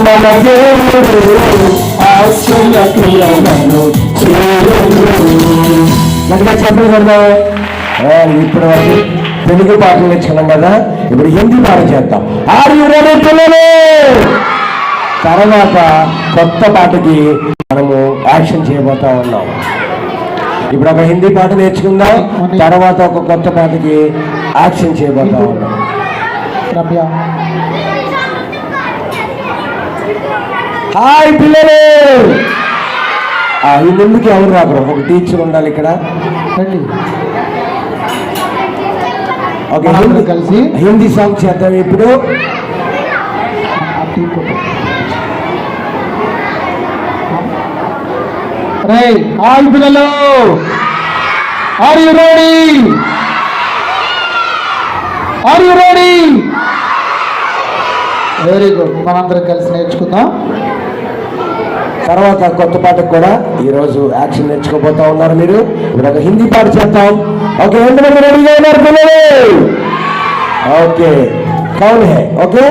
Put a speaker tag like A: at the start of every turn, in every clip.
A: మన దేవుడు ఆశ్చర్య క్రియలను చేయును. గట్టిగా చెప్పలు కొడదాం. ఇప్పుడు తెలుగు పాటలు నేర్చుకున్నాం కదా, ఇప్పుడు హిందీ పాట చేద్దాం. ఆర్ యు రెడీ పిల్లలు? తర్వాత కొత్త పాటకి మనము యాక్షన్ చేయబోతా ఉన్నాం. ఇప్పుడు ఒక హిందీ పాట నేర్చుకుందాం, తర్వాత ఒక కొత్త పాటకి యాక్షన్ చేయబోతా ఉన్నాం. హాయ్ పిల్లలు. ఈ ముందుకి ఎవరు రాకరు, ఒక టీచర్ ఉండాలి ఇక్కడ. ఓకే, కలిసి హిందీ సాంగ్ చేద్దాం ఇప్పుడు. హాయ్ పిల్లలు, are you ready? Are you ready? Very good. మనందరం కలిసి నేర్చుకుందాం. తర్వాత కొత్త పాటకు కూడా ఈరోజు యాక్షన్ నేర్చుకోబోతా ఉన్నారు మీరు. ఇప్పుడు ఒక హిందీ పాట చేద్దాం. ఓకే, ఎంతమంది రెడీగా ఉన్నారు పిల్లలు? ఓకే, కౌన్ హై? ఓకే,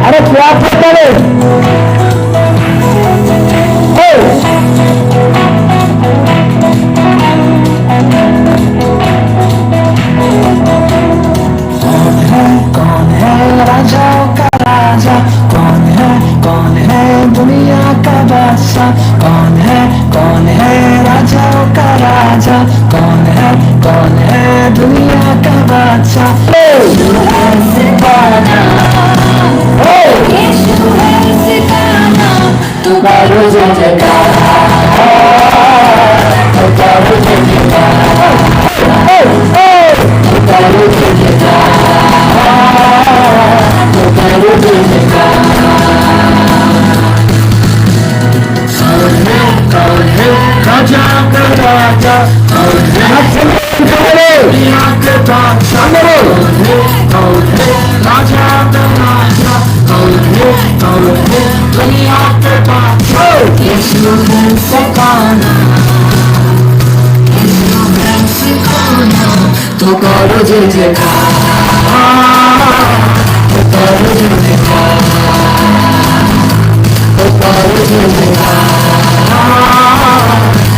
A: अरे क्या करता है? कौन है राजाओं का राजा? कौन है दुनिया का बादशाह? कौन है राजाओं का राजा? कौन है दुनिया का बादशाह? तो करो जय जयकार, तो करो जय जयकार, तो करो जय जयकार,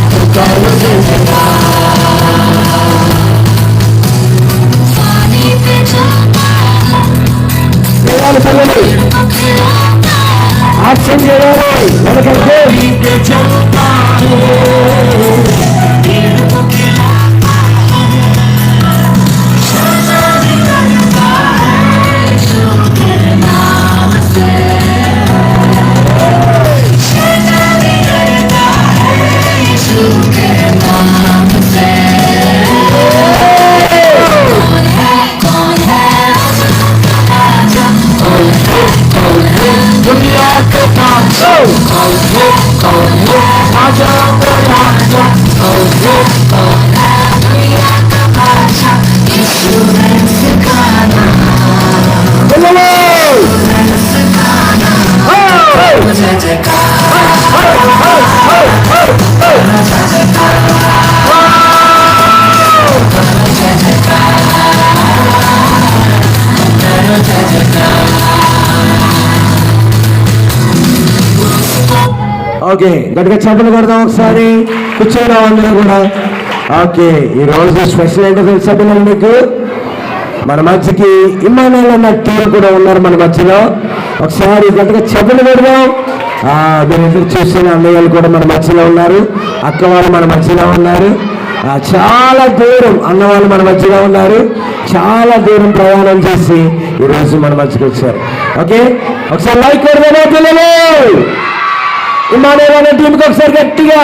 A: तो करो जय जयकार। యాక్షన్ చేయాలి. ఓకే, గట్టిగా చెప్పలు కొడదాం ఒకసారి. కూర్చోరావు అందరూ కూడా. ఓకే, ఈరోజు స్పెషల్ ఏంటో తెలుసా పిల్లలు మీకు? మన మధ్యకి ఇమ్మానుయేల్ అన్న టీం కూడా ఉన్నారు మన మధ్యలో. ఒకసారి గట్టిగా చెప్పలు కొడదాం. మీరు ఎదురు చూసిన అన్నయ్యలు కూడా మన మధ్యలో ఉన్నారు, అక్క వాళ్ళు మన మధ్యలో ఉన్నారు. చాలా దూరం అన్నవాళ్ళు మన మధ్యలో ఉన్నారు. చాలా దూరం ప్రయాణం చేసి ఈరోజు మన మధ్యకి వచ్చారు. ఓకే, ఒకసారి లైక్ కొడదామా పిల్లలు? ఇమ్మానుయేల్ అనే టీంకి ఒకసారి గట్టిగా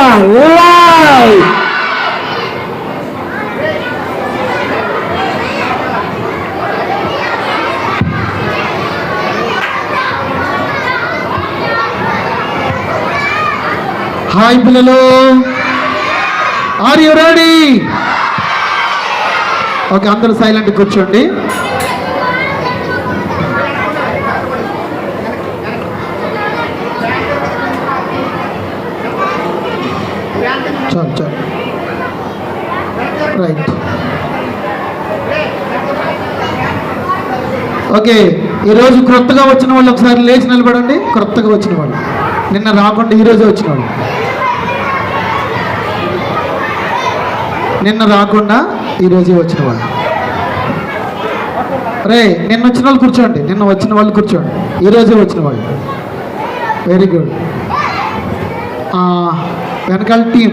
A: లైక్. హాయ్ పిల్లలు, ఆర్ యు రెడీ? ఓకే, అందరూ సైలెంట్ కూర్చోండి. చాలు చాలు.
B: రైట్. ఓకే, ఈరోజు క్రొత్తగా వచ్చిన వాళ్ళు ఒకసారి లేచి నిలబడండి. క్రొత్తగా వచ్చిన వాళ్ళు, నిన్న రాకుండా ఈరోజే వచ్చిన వాళ్ళు, నిన్న రాకుండా ఈరోజే వచ్చిన వాళ్ళు. రే, నిన్న వచ్చిన వాళ్ళు కూర్చోండి, నిన్న వచ్చిన వాళ్ళు కూర్చోండి, ఈరోజే వచ్చిన వాళ్ళు. Very good. వెనకాల టీం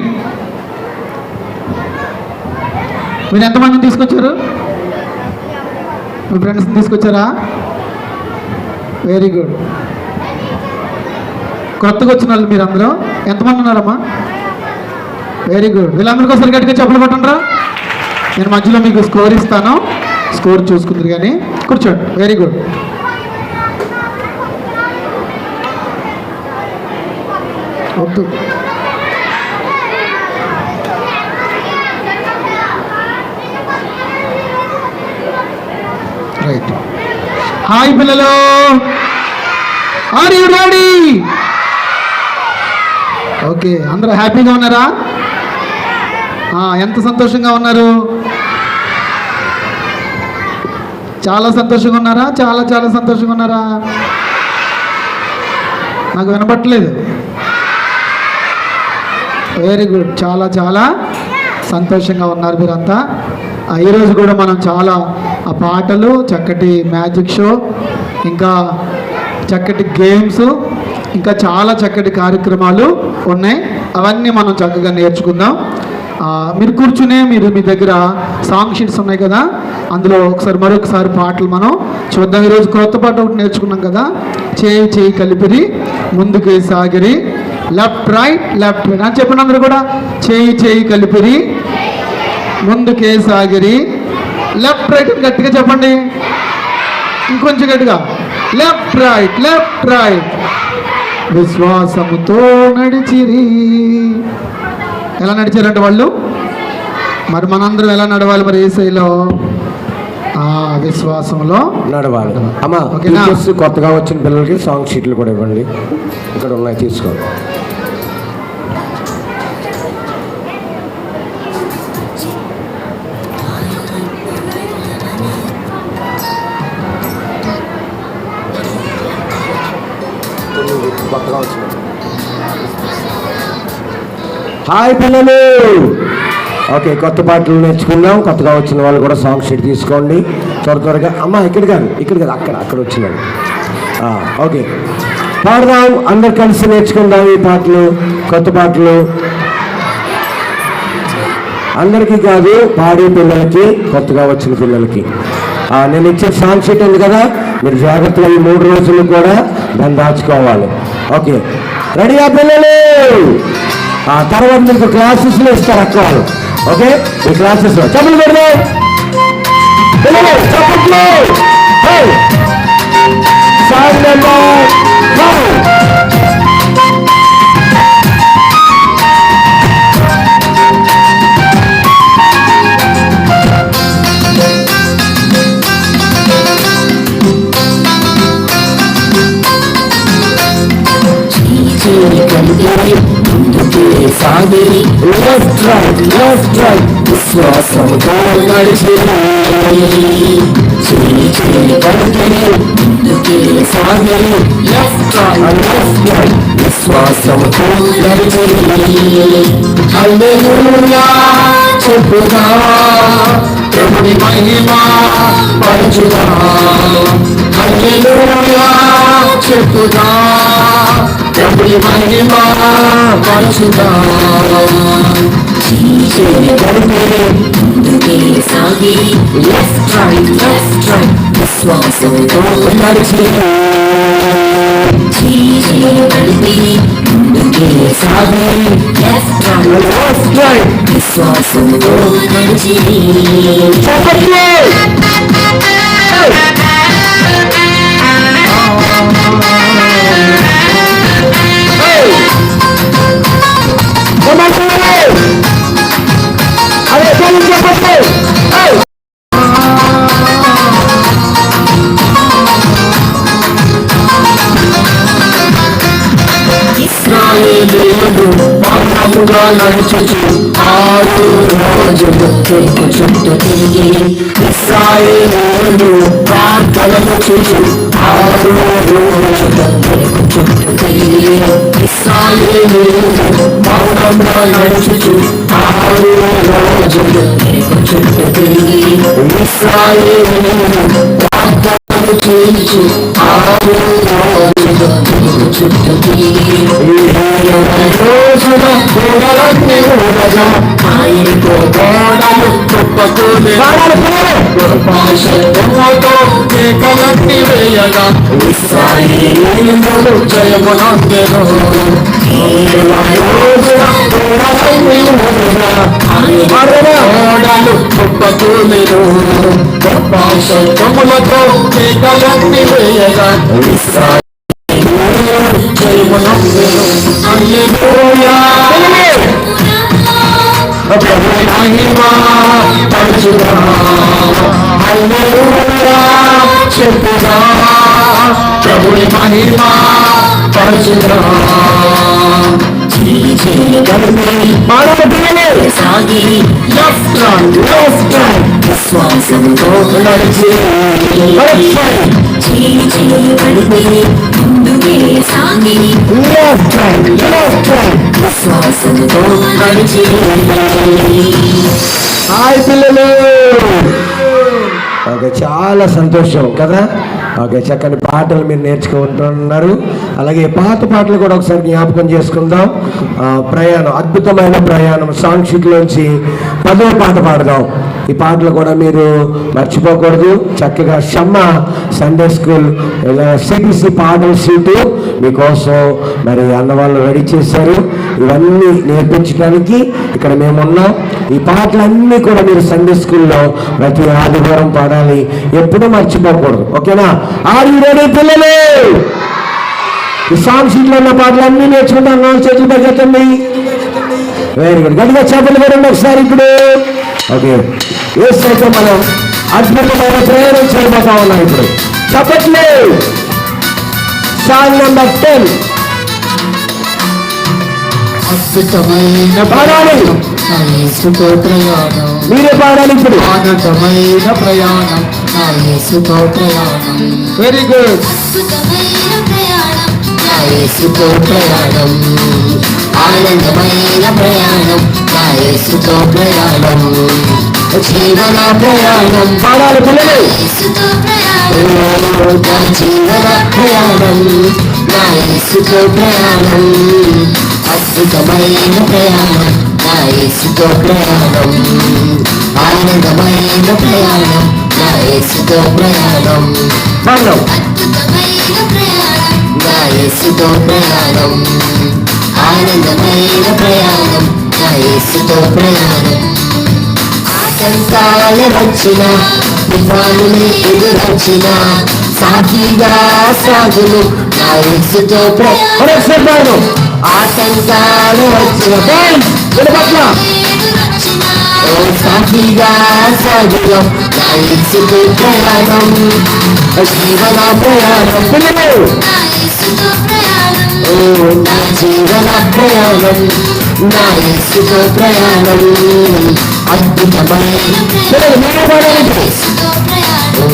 B: మీరు ఎంతమందిని తీసుకొచ్చారు? మీ ఫ్రెండ్స్ని తీసుకొచ్చారా? Very good. కొత్తగా వచ్చిన వాళ్ళు మీరు అందరూ ఎంతమంది ఉన్నారమ్మా? Very good. వీళ్ళందరికీ ఒకసారి గట్టిగా చెప్పలు కొట్టండిరా. నేను మధ్యలో మీకు స్కోర్ ఇస్తాను, స్కోర్ చూసుకుందరు కానీ కూర్చోండి. Very good. వద్దు. రైట్. హాయ్ పిల్లలు, ఆర్ యు రెడీ? ఓకే, అందరూ హ్యాపీగా ఉన్నారా? ఎంత సంతోషంగా ఉన్నారు? చాలా సంతోషంగా ఉన్నారా? చాలా చాలా సంతోషంగా ఉన్నారా? నాకు వినపట్లేదు. Very good. చాలా చాలా సంతోషంగా ఉన్నారు మీరంతా. ఈరోజు కూడా మనం చాలా పాటలు, చక్కటి మ్యాజిక్ షో, ఇంకా చక్కటి గేమ్స్, ఇంకా చాలా చక్కటి కార్యక్రమాలు ఉన్నాయి. అవన్నీ మనం చక్కగా నేర్చుకుందాం. మీరు కూర్చునే మీరు మీ దగ్గర సాంగ్ షీట్స్ ఉన్నాయి కదా, అందులో ఒకసారి మరొకసారి పాటలు మనం చూద్దాం. ఈరోజు కొత్త పాట ఒకటి నేర్చుకున్నాం కదా, చేయి చేయి కలిపిరి ముందుకు సాగిరి, లెఫ్ట్ రైట్ లెఫ్ట్ రైట్ అని చెప్పండి. అందరూ కూడా చేయి చేయి కలిపిరి ముందుకే సాగిరి, లెఫ్ట్ రైట్ గట్టిగా చెప్పండి, ఇంకొంచెం గట్టిగా, లెఫ్ట్ రైట్ లెఫ్ట్ రైట్, విశ్వాసముతో నడిచిరి. ఎలా నడిచారంటే వాళ్ళు, మరి మనందరం ఎలా నడవాలి? మరి యేసయ్యలో విశ్వాసంలో
A: నడవాలి. అమ్మా, కొత్తగా వచ్చిన పిల్లలకి సాంగ్ షీట్లు కూడా ఇవ్వండి, ఇక్కడ ఉన్నాయి, తీసుకోండి. కొత్తగా వచ్చిన హాయ్ పిల్లలు. ఓకే, కొత్త పాటలు నేర్చుకుందాం. కొత్తగా వచ్చిన వాళ్ళు కూడా సాంగ్ షీట్ తీసుకోండి త్వరగా. అమ్మ, ఇక్కడ కాదు, ఇక్కడ కాదు, అక్కడ వచ్చినాడు. ఓకే, పాడదాం, అందరు కలిసి నేర్చుకుందాం ఈ పాటలు, కొత్త పాటలు. అందరికీ కాదు, పాడే పిల్లలకి, కొత్తగా వచ్చిన పిల్లలకి. నేను ఇచ్చే సాంగ్ షీట్ ఉంది కదా, మీరు జాగ్రత్తగా ఈ 3 రోజులు కూడా దాన్ని దాచుకోవాలి. ఓకే, రెడీయా పిల్లలు? తర్వాత మీకు క్లాసెస్లో ఇస్తారు అక్క వాళ్ళు. ఓకే, ఈ క్లాసెస్లో చెప్పలు పెడదాం పిల్లలు, చెప్పట్లు. సాగిరి, లెఫ్ట్ రైట్ లెఫ్ట్ రైట్, విశ్వాసంతో నడిచిరి, చేయి చేయి కలిపిరి ముందుకే సాగిరి, లెఫ్ట్ రైట్ లెఫ్ట్ రైట్, విశ్వాసంతో నడిచిరి. హల్లెలూయా చెప్పుదా, ప్రభుని మహిమ పరచుదా. హల్లెలూయా చెప్పుదా, ప్రభుని మహిమ పరచుదా. ముందుకే సాగిరి, లెఫ్ట్ రైట్ లెఫ్ట్ రైట్, విశ్వాసంతో నడిచిరి, ముందుకే సాగిరి, లెఫ్ట్ రైట్ లెఫ్ట్ రైట్, విశ్వాసంతో నడిచిరి. ఇశ్రాయేలీయులు మౌనంగా నడుచుచు 6 రోజులు చుట్టూ చుట్టూ తిరిగి ఇశ్రాయేలీయులు ప్రార్థనలు చేసి 6 రోజులు చుట్టూ తిరిగి ఇశ్రాయేలీయులు మౌనంగా నడుచుచు 6 రోజులు చుట్టూ తిరిగి ఇశ్రాయేలీయులు ప్రార్థనలు చేసి 6 రోజులు చుట్టూ తిరిగి రోజున గోడలన్నీ ఊరగా ఆయనతో గోడలు కుప్పకూలి శబ్దముతో కేకలన్నీ వేయగా ఇశ్రాయేలీయులు జయమునందెను. రోజున గోడలన్నీ ఊరగా గోడలు కుప్పకూలిను గొప్ప శబ్దములతో కేకలన్నీ వేయగా జయమునందెను. హల్లెలూయా ప్రభుని మహిమ పరచుదా హల్లెలూయా చెప్పుదా ప్రభుని మహిమ పరచుదా సాగి లెఫ్ట్ విశ్వాసంతో నడిచి విశ్వాసంతో నడిచి హాయ్ పిల్లలు. ఓకే, చాలా సంతోషం కదా. ఓకే, చక్కని పాటలు మీరు నేర్చుకుంటున్నారు. అలాగే పాత పాటలు కూడా ఒకసారి జ్ఞాపకం చేసుకుందాం. ప్రయాణం, అద్భుతమైన ప్రయాణం సాంక్షికులోంచి 10వ పాట పాడదాం. ఈ పాటలు కూడా మీరు మర్చిపోకూడదు. చక్కగా షమ్మ సండే స్కూల్ సిబిసి పాటల సీటు మీకోసం మరి అన్నవాళ్ళు రెడీ చేశారు. ఇవన్నీ నేర్పించడానికి ఇక్కడ మేమున్నాం. ఈ పాటలన్నీ కూడా మీరు సండే స్కూల్లో ప్రతి ఆదివారం పాడాలి, ఎప్పుడూ మర్చిపోకూడదు. ఓకేనా? ఆర్ యు రెడీ పిల్లలు? ఈ సాంగ్ షీట్లో ఉన్న పాటలన్నీ నేర్చుకుంటాం. 4 చేతులు పైకెత్తండి. Very good. గట్టిగా చేపలు పెట్టండి ఒకసారి. ఇప్పుడు ఓకే, ఏసైతే మనం అద్భుతమైన ప్రయాణం చేయబోతా ఉన్నాం. ఇప్పుడు చెప్పట్లే సాంగ్ నెంబర్ 10
B: అద్భుతమైన
A: పాడాలి.
B: యేసుతో ప్రయాణం,
A: మీరే పాడాలి ఇప్పుడు.
B: ఆనందమైన ప్రయాణం, నా యేసుతో ప్రయాణం. Very good.
C: అద్భుతమైన ప్రయాణం,
B: నా యేసుతో ప్రయాణం, ఆనందమైన ప్రయాణం, నా యేసుతో ప్రయాణం, జీవన ప్రయాణం.
A: పాడాలి పిల్లలు.
C: యేసుతో ప్రయాణం,
B: నా జీవన ప్రయాణం, నా యేసుతో ప్రయాణం, అద్భుతమైన ప్రయాణం, నా యేసుతో ప్రయాణం, ఆనందమైన ప్రయాణం, నా యేసుతో ప్రయాణం.
A: పాడదాం.
C: అద్భుతమైన ప్రయాణం,
B: నా యేసుతో ప్రయాణం, ఆనందమైన ప్రయాణం, నా యేసుతో ప్రయాణం. ఆటంకాలు వచ్చిన, తుఫానులు ఎదురొచ్చిన, సాగిగా సాగులు నా యేసుతో ప్రయాణం.
A: మరొకసారి పాడదాం.
B: ఆటంకాలు వచ్చిన,
A: పట్ల
C: ఎదురొచ్చిన
B: ఓ సాగిగా సాగులు నా యేసుతో ప్రయాణం, జీవన ప్రయాణం.
A: పిల్లలు.
C: నా యేసుతో ప్రయాణం,
B: ఓ నా జీవన ప్రయాణం, నా యేసుతో ప్రయాణం, అద్భుతమైన
A: పిల్లలు మీరే పాడాలి.
C: యేసుతో ప్రయాణం,
B: ఓ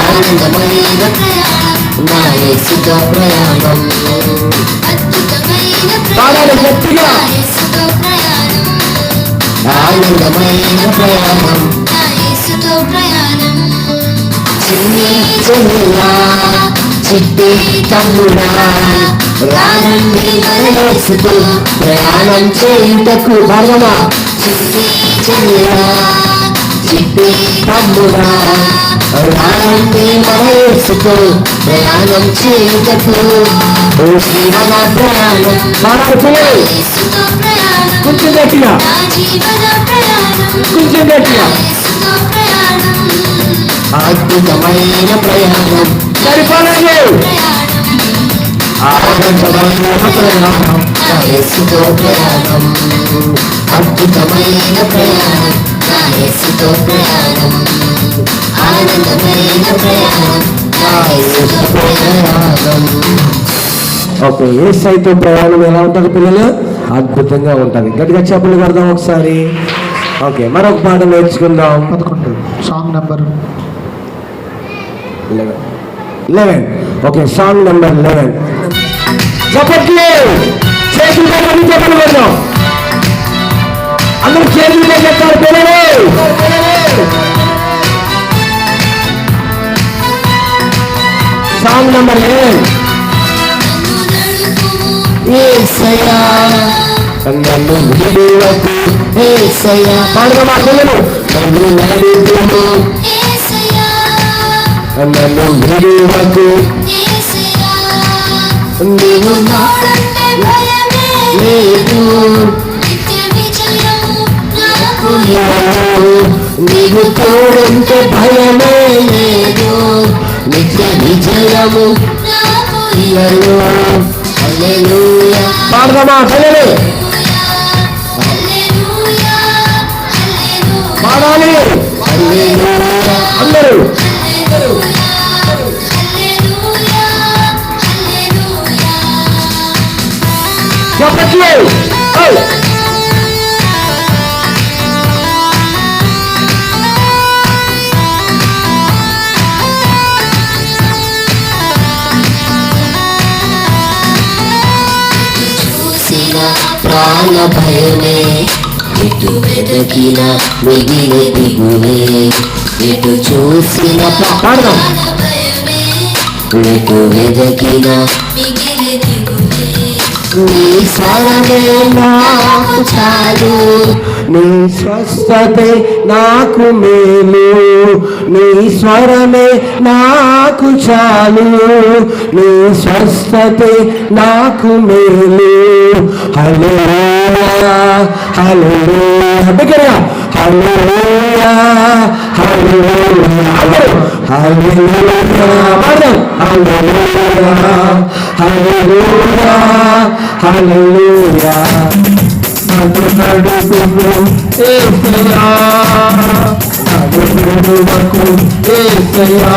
B: ఆనందమైన
C: ప్రయాణం,
B: నా యేసుతో ప్రయాణం,
C: అద్భుతమైన
A: పాడాలి
C: ప్రయాణం,
A: గట్టిగా.
C: నా యేసుతో ప్రయాణం,
B: ఆనందమైన ప్రయాణం.
C: నా యేసుతో ప్రయాణం.
B: చిన్ని చెల్లిలా, చిట్టి తమ్ముడా, రానండి మన యేసుతో ప్రయాణం చేయుటకు. భగవా చిన్ని చెల్లిలా, చిట్టి తమ్ముడా, రానండి మన యేసుతో ప్రయాణం చేయుటకు. ఓ జీవన ప్రయాణం.
A: పాడాలి పిల్లలు.
C: యేసుతో ప్రయాణం,
A: కొంచెం గట్టిగా,
C: నా జీవన ప్రయాణం,
A: కొంచెం గట్టిగా.
C: యేసుతో ప్రయాణం,
B: అద్భుతమైన ప్రయాణం,
A: సరిపోలేదు.
B: ఆనందమైన ప్రయాణం, నా యేసుతో ప్రయాణం, అద్భుతమైన ప్రయాణం, నా యేసుతో ప్రయాణం, ఆనందమైన ప్రయాణం, నా యేసుతో ప్రయాణం.
A: ఓకే, ఏసైతో ప్రయాణం ఎలా ఉంటుంది పిల్లలు? అద్భుతంగా ఉంటుంది. గట్టిగా చెప్పులు కొడదాం ఒకసారి. ఓకే, మరొక పాట నేర్చుకుందాం.
B: 11 song number
A: 11. Okay, song number 11. చెప్పట్లే చేతులు పెట్టుకొని చెప్పలు కొడదాం. అందరూ చేతులు పెట్టారు పిల్లలు. Song number 11. యేసయ్యా నన్ను విడువకు యేసయ్యా. పాడుగా మా పిల్లలు. నన్ను నడుపుము
C: యేసయ్యా
A: నన్ను విడువకు
C: యేసయ్యా
A: నీవు
C: తోడుంటే భయమే
A: లేదు
C: నిత్య విజయము నాకు
A: నీవు తోడుంటే భయమే లేదు నిత్య విజయము
C: నాకు
A: పాడదామా పిల్లలు?
C: హల్లెలూయా హల్లెలూయా
A: పాడాలి అందరూ.
C: హల్లెలూయా హల్లెలూయా హల్లెలూయా
A: చెప్పట్లే
C: చూసిన ప్రాణ భయమే ఎటు వెదకిన మిగిలి దిగులే ఎటు చూసిన
A: పాడదాం.
C: ప్రాణ భయమే
A: నీకు వెదకిన
C: మిగిలి దిగులే
A: నీ స్వరమే నాకు చాలు నీ స్వస్థతే నాకు మేలు నీ స్వరమే నాకు చాలు నీ స్వస్థతే నాకు మేలు. హల్లెలూయా హల్లెలూయా బిగ్గరగా హల్లెలూయా హల్లెలూయా హల్లెలూయా పాడదాం. హల్లెలూయా హల్లెలూయా హల్లెలూయా నన్ను నడుపుము యేసయ్యా నన్ను నడుపుము యేసయ్యా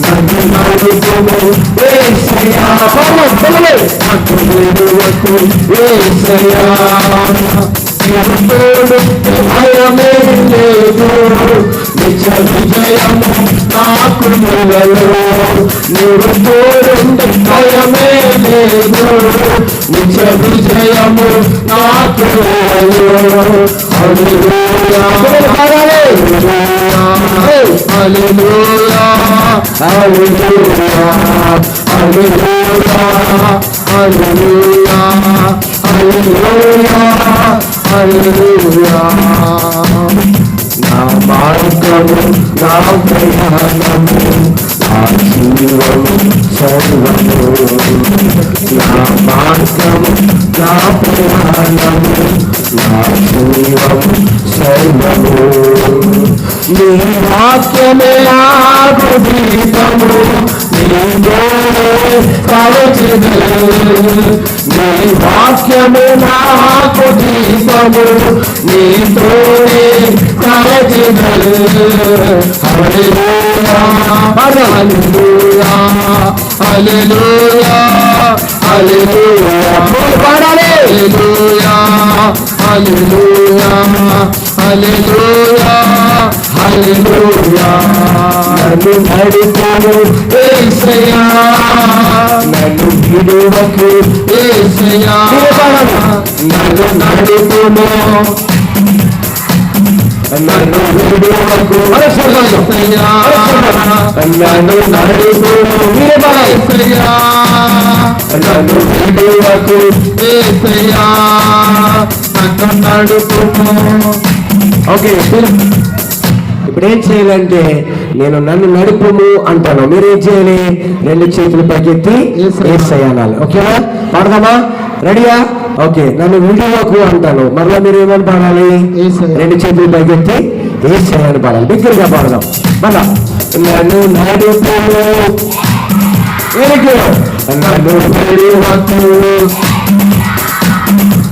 A: నన్ను నడుపుము యేసయ్యా పాడదాం పిల్లలు. నన్ను నడుపుము యేసయ్యా తోడు భయమే లేదు నిజ విజయము నాకు మొదలు నీవు తోడు భయమే లేదు నిజ విజయము నాకు మొదలు. హల్లెలూయా హల్లెలూయా హల్లెలూయా హల్లెలూయా హల్లెలూయా హల్లెలూయా హల్లెలూయా. నా మార్గము నా ప్రయాణము నా జీవము సర్వము నా మార్గము నా ప్రయాణము నా జీవము సర్వము నీ వాక్యమే నాకు దీపము నీ కావచెదలు నీ వాక్యమే నాకు దీపము నీతోనే కావచెదలు. హల్లెలూయా హల్లెలూయా హల్లెలూయా హల్లెలూయా పాడాలి. హల్లెలూయా హల్లెలూయా హల్లెలూయా హల్లెలూయా నన్ను నడుపుము యేసయ్యా నన్ను విడువకు యేసయ్యా నన్ను నడుపుము నన్ను విడువకు యేసయ్యా నన్ను నడుపుము యేసయ్యా నన్ను విడువకు యేసయ్యా నన్ను నడుపుము. ఓకే, ఇప్పుడు ఏం చేయాలంటే నేను నన్ను నడుపుము అంటాను. మీరేం చేయాలి? రెండు చేతులు పైకెత్తి యేసయ్యా అనాలి. ఓకేనా? పాడదామా? రెడీయా? ఓకే, నన్ను విడువకు అంటాను. మరలా మీరు ఏమని పాడాలి? రెండు చేతులు పైకెత్తి యేసయ్యా అని పాడాలి. బిగ్గరగా పాడదాం. మళ్ళా నన్ను నడుపుము నన్ను విడువకు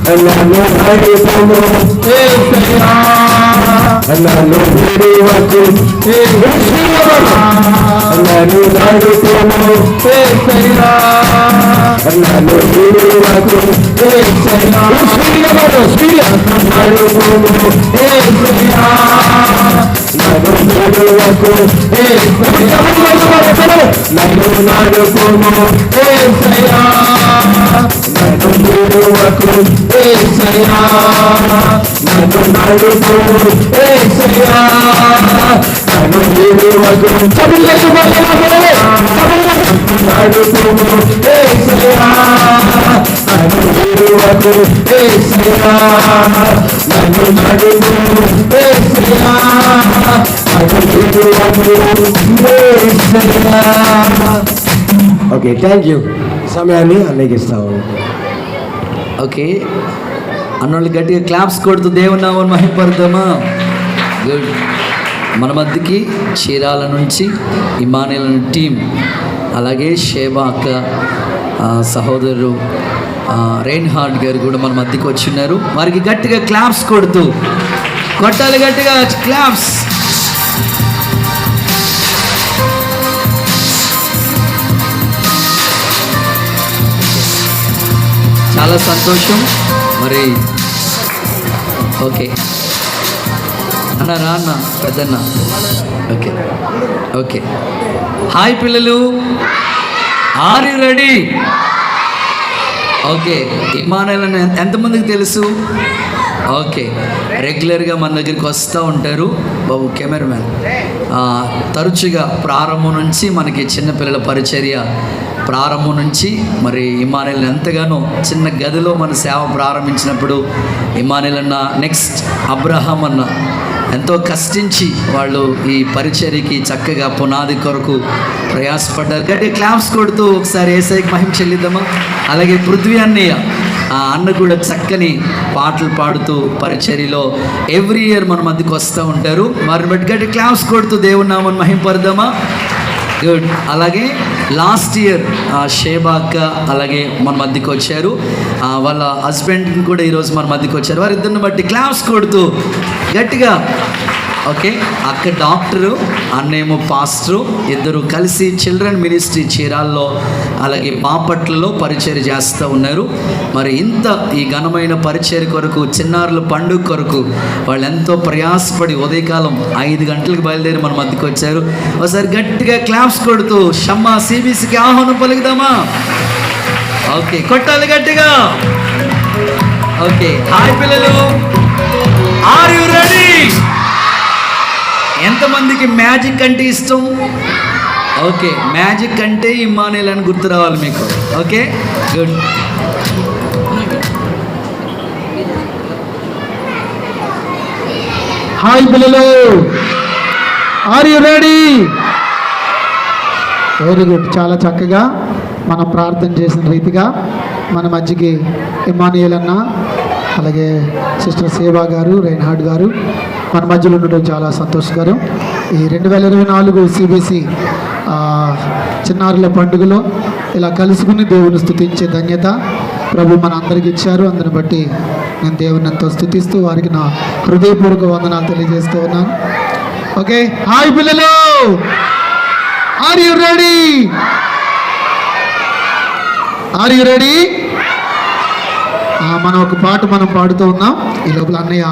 A: నన్ను నడుపుము యేసయ్యా నన్ను విడువకు నన్ను నడుపుము నన్ను విడువకు నన్ను విడువకు నన్ను నడుపుము నన్ను విడువకు నన్ను నడుపుము నన్ను విడువకు నడుపుము నన్ను విడువకు నన్ను నడుపుము ఓకే, థ్యాంక్ యూ. సమయాన్ని అన్నిగిస్తాము.
D: ఓకే, అన్నోళ్ళు గట్టిగా క్లాప్స్ కొడుతూ దేవుని నామమును మహిమపడదామా? గుడ్. మన మధ్యకి చీరాల నుంచి ఇమానుయేల్ టీం, అలాగే షేబా అక్క సహోదరు రెయిన్ హార్ట్ గారు కూడా మన మధ్యకి వచ్చిన్నారు. వారికి గట్టిగా క్లాప్స్ కొడుతూ కొట్టాలి, గట్టిగా క్లాప్స్. చాలా సంతోషం. మరి ఓకే అన్న, రా అన్న, పెద్దన్న. Okay okay. హాయ్ పిల్లలు, are you ready? Okay, Emmanuel అని ఎంతమందికి తెలుసు? ఓకే, రెగ్యులర్గా మన దగ్గరికి వస్తూ ఉంటారు బాబు కెమెరామ్యాన్. తరచుగా ప్రారంభం నుంచి మనకి చిన్నపిల్లల పరిచర్య ప్రారంభం నుంచి మరి ఇమానుయేల్ ఎంతగానో చిన్న గదిలో మన సేవ ప్రారంభించినప్పుడు ఇమానుయేల్ అన్న, నెక్స్ట్ అబ్రహాం అన్న ఎంతో కష్టించి వాళ్ళు ఈ పరిచర్యకి చక్కగా పునాది కొరకు ప్రయాసపడ్డారు. గట్టి క్లాప్స్ కొడుతూ ఒకసారి యేసయ్యకి మహిమ చెల్లిద్దామా? అలాగే పృథ్వీ అన్నయ్య, ఆ అన్న కూడా చక్కని పాటలు పాడుతూ పరిచర్యలో ఎవ్రీ ఇయర్ మన మధ్యకి వస్తూ ఉంటారు. వారిని బట్టి గట్టి క్లాప్స్ కొడుతూ దేవుని నామమును మహిమపడదామా? గుడ్. అలాగే లాస్ట్ ఇయర్ షేబా అక్క అలాగే మన మధ్యకి వచ్చారు. వాళ్ళ హస్బెండ్ని కూడా ఈరోజు మన మధ్యకి వచ్చారు. వారిద్దరిని బట్టి క్లాప్స్ కొడుతూ గట్టిగా. ఓకే, అక్క డాక్టరు, అన్నేమో పాస్టరు, ఇద్దరు కలిసి చిల్డ్రన్ మినిస్ట్రీ చీరాల్లో అలాగే బాపట్లలో పరిచర్య చేస్తూ ఉన్నారు. మరి ఇంత ఈ ఘనమైన పరిచర్య కొరకు, చిన్నారుల పండుగ కొరకు వాళ్ళు ఎంతో ప్రయాసపడి ఉదయకాలం 5 గంటలకు బయలుదేరి మన మధ్యకి వచ్చారు. ఒకసారి గట్టిగా క్లాప్స్ కొడుతూ షమ్మా సిబిసికి ఆహ్వానం పలుకుదామా? ఓకే, కొట్టాలి గట్టిగా. ఓకే, హాయ్ పిల్లలు, ఆర్ యు రెడీ? ఎంతమందికి మ్యాజిక్ అంటే ఇష్టం? ఓకే, మ్యాజిక్ అంటే ఇమానుయేల్ అని గుర్తు రావాలి మీకు. Okay, good.
B: హాయ్ పిల్లలు, are you ready? Very good. చాలా చక్కగా మనం ప్రార్థన చేసిన రీతిగా మన మధ్యకి ఇమానుయేల్ అన్న, అలాగే సిస్టర్ సేవా గారు, రెయిన్ హార్ట్ గారు మన మధ్యలో ఉండడం చాలా సంతోషకరం. ఈ 2024 సిబిసి చిన్నారుల పండుగలో ఇలా కలుసుకుని దేవుని స్తుతించే ధన్యత ప్రభు మన అందరికి ఇచ్చారు. అందుని బట్టి నేను దేవుని ఎంతో స్తుతిస్తూ వారికి నా హృదయపూర్వక వందనాలు తెలియజేస్తూ ఉన్నాను. ఓకే, హాయ్ పిల్లలు, are you ready? Are you ready? మనం ఒక పాట మనం పాడుతూ ఉన్నాం. ఈ లోపల అన్నయ్య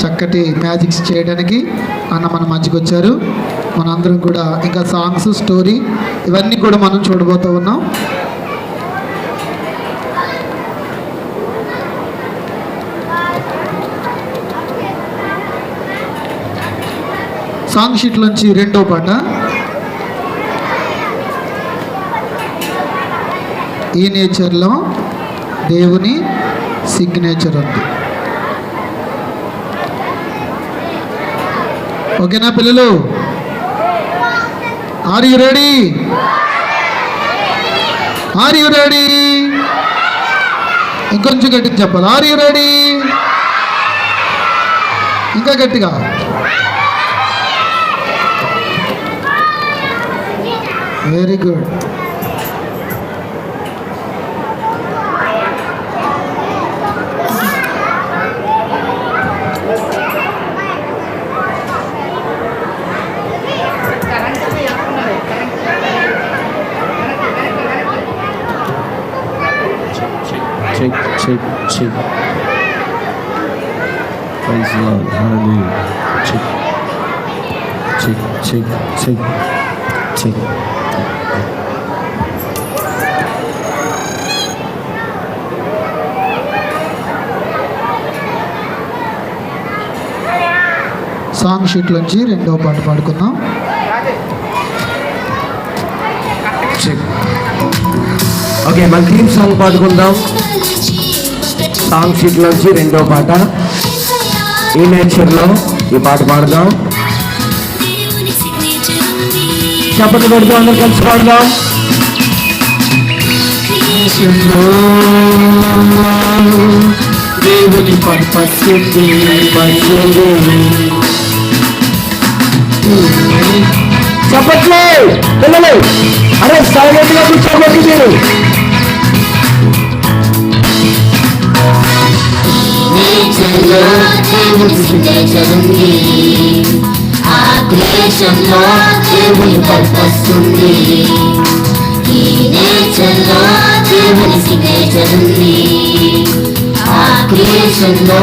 B: చక్కటి మ్యాజిక్స్ చేయడానికి అన్న మన మధ్యకి వచ్చారు. మనందరం కూడా ఇంకా సాంగ్స్, స్టోరీ ఇవన్నీ కూడా మనం చూడబోతూ ఉన్నాం. సాంగ్ షీట్లోంచి రెండో పాట, ఈ నేచర్లో దేవుని సిగ్నేచర్ ఉంది. ఓకేనా పిల్లలు? Are you ready? Are you ready? ఇంకొంచెం గట్టిగా చెప్పాలి. Are you ready? ఇంకా గట్టిగా. Very good.
A: Check. Praise the Lord. Hallelujah. Check. Check, check, check, check.
B: Song షీట్లోంచి రెండో పాట పాడుకుందాం.
A: చెక్. ఓకే, మన థీమ్ సాంగ్ పాడుకుందాం. సాంగ్ షీట్ నుంచి రెండో పాట ఈ నేచర్లో ఈ పాట పాడదాం. చప్పట్లు కొడుతూ అందరు కలిసి పాడదాం. దేవుని పర్పస్ చెప్పట్లే పిల్లలు, అరే సైలెంట్ గా కూర్చోబట్టి మీరు.
C: ఆక్లేశంలో దేవుని పర్పస్ ఉంది, ఈ నేచర్లో దేవుని సిగ్నేచర్ ఉంది. ఆక్లేశంలో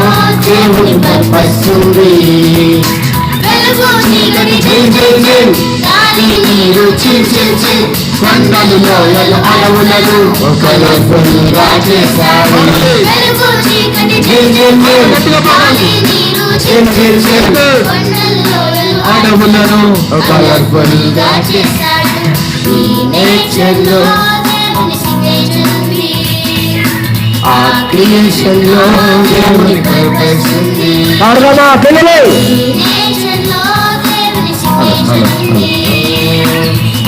C: దేవుని పర్పస్ ఉంది. వెలుగు చీకటి గాలి నీరు చీల్చి కొండలు లోయలు అడవులను కలర్ఫుల్గా చేశాడు. వెలుగు చీకటి గాలి నీరు చీల్చి కొండలు లోయలు
A: అడవులను
C: కలర్ఫుల్గా చేశాడు. ఈ నేచర్లో దేవుని సిగ్నేచర్ ఉంది. ఆ క్రియేషన్లో దేవుని పర్పస్ ఉంది.
A: పాడదామా పిల్లలు?
C: ఈ నేచర్లో దేవుని సిగ్నేచర్ ఉంది.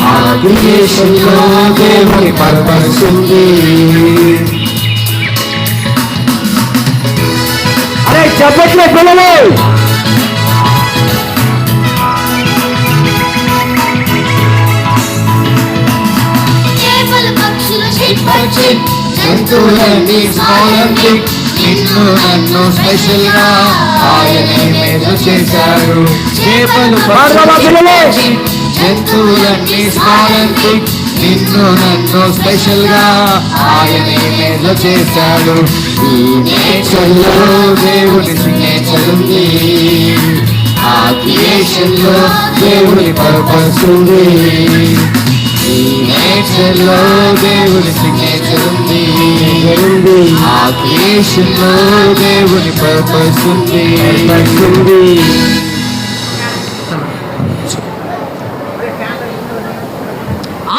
A: ఆ క్రియేషన్లో దేవుని పర్పస్ ఉంది. అరే చెప్పట్లే పిల్లలు.
C: చేపలు పక్షులు పక్షి జంతువులన్నీ సాయంకి నిన్ను నన్ను స్పెషల్ గా ఆయనే మేలు చేశారు. చేపలు
A: పాడదామా పిల్లలు?
C: జంతువులన్నీ సాయంకి నిన్ను నన్ను స్పెషల్ గా ఆయనే మేలు చేశాడు. ఈ నేచర్లో దేవుని సిగ్నేచర్ ఉంది. ఆ క్రియేషన్ లో దేవుని పర్పస్ ఉంది. ఈ నేచర్లో దేవుని సిగ్నేచర్ ఉంది. ఆ క్రియేషన్ లో దేవుని పర్పస్ ఉంది.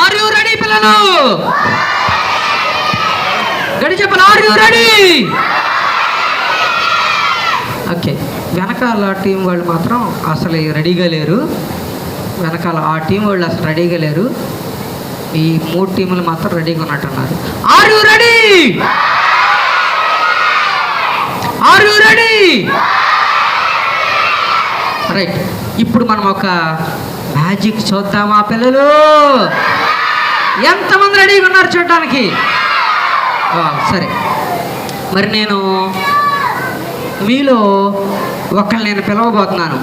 D: ఆర్ యు రెడీ పిల్లలు? గడి చెప్పాలి, ఆర్ యు రెడీ? ఓకే, వెనకాల టీం వాళ్ళు మాత్రం అసలు రెడీగా లేరు. వెనకాల ఆ టీం వాళ్ళు అసలు రెడీగా లేరు. ఈ 3 టీములు మాత్రం రెడీగా ఉన్నట్టున్నారు. Are you ready? Are you ready? Right, ఇప్పుడు మనం ఒక మ్యాజిక్ చూద్దామా పిల్లలు? ఎంతమంది రెడీగా ఉన్నారు చూడటానికి? సరే, మరి నేను మీలో ఒకళ్ళని నేను పిలవబోతున్నాను.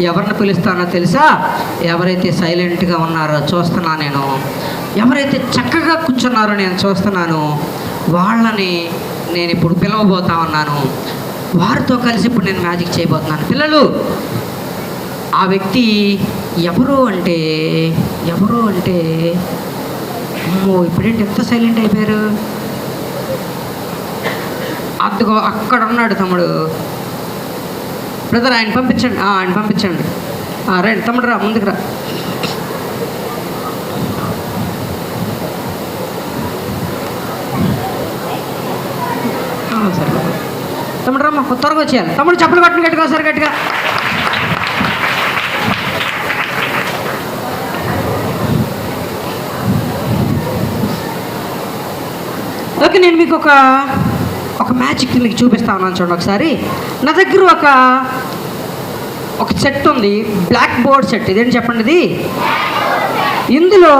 D: ఎవరిని పిలుస్తానో తెలుసా? ఎవరైతే సైలెంట్గా ఉన్నారో చూస్తున్నా నేను, ఎవరైతే చక్కగా కూర్చున్నారో నేను చూస్తున్నాను, వాళ్ళని నేను ఇప్పుడు పిలవబోతా ఉన్నాను. వారితో కలిసి ఇప్పుడు నేను మ్యాజిక్ చేయబోతున్నాను. పిల్లలు, ఆ వ్యక్తి ఎవరు అంటే అమ్మో, ఇప్పుడేంటి ఎంత సైలెంట్ అయిపోయారు? అదిగో అక్కడ ఉన్నాడు తమ్ముడు. బ్రదర్, ఆయన పంపించండి, ఆయన పంపించండి. రండి తమ్ముడు, రా ముందుకు రా. సరే తమ్ముడు, రమ్మా, త్వరగా వచ్చేయాలి. తమ్ముడు చప్పలు కొట్టండి గట్టిగా, సరే గట్టిగా. ఓకే, నేను మీకు ఒక మ్యాజిక్ మీకు చూపిస్తా ఉన్నాను చూడండి ఒకసారి. నా దగ్గర ఒక సెట్ ఉంది, బ్లాక్ బోర్డ్ సెట్. ఇదేంటి చెప్పండి? ఇది ఇందులో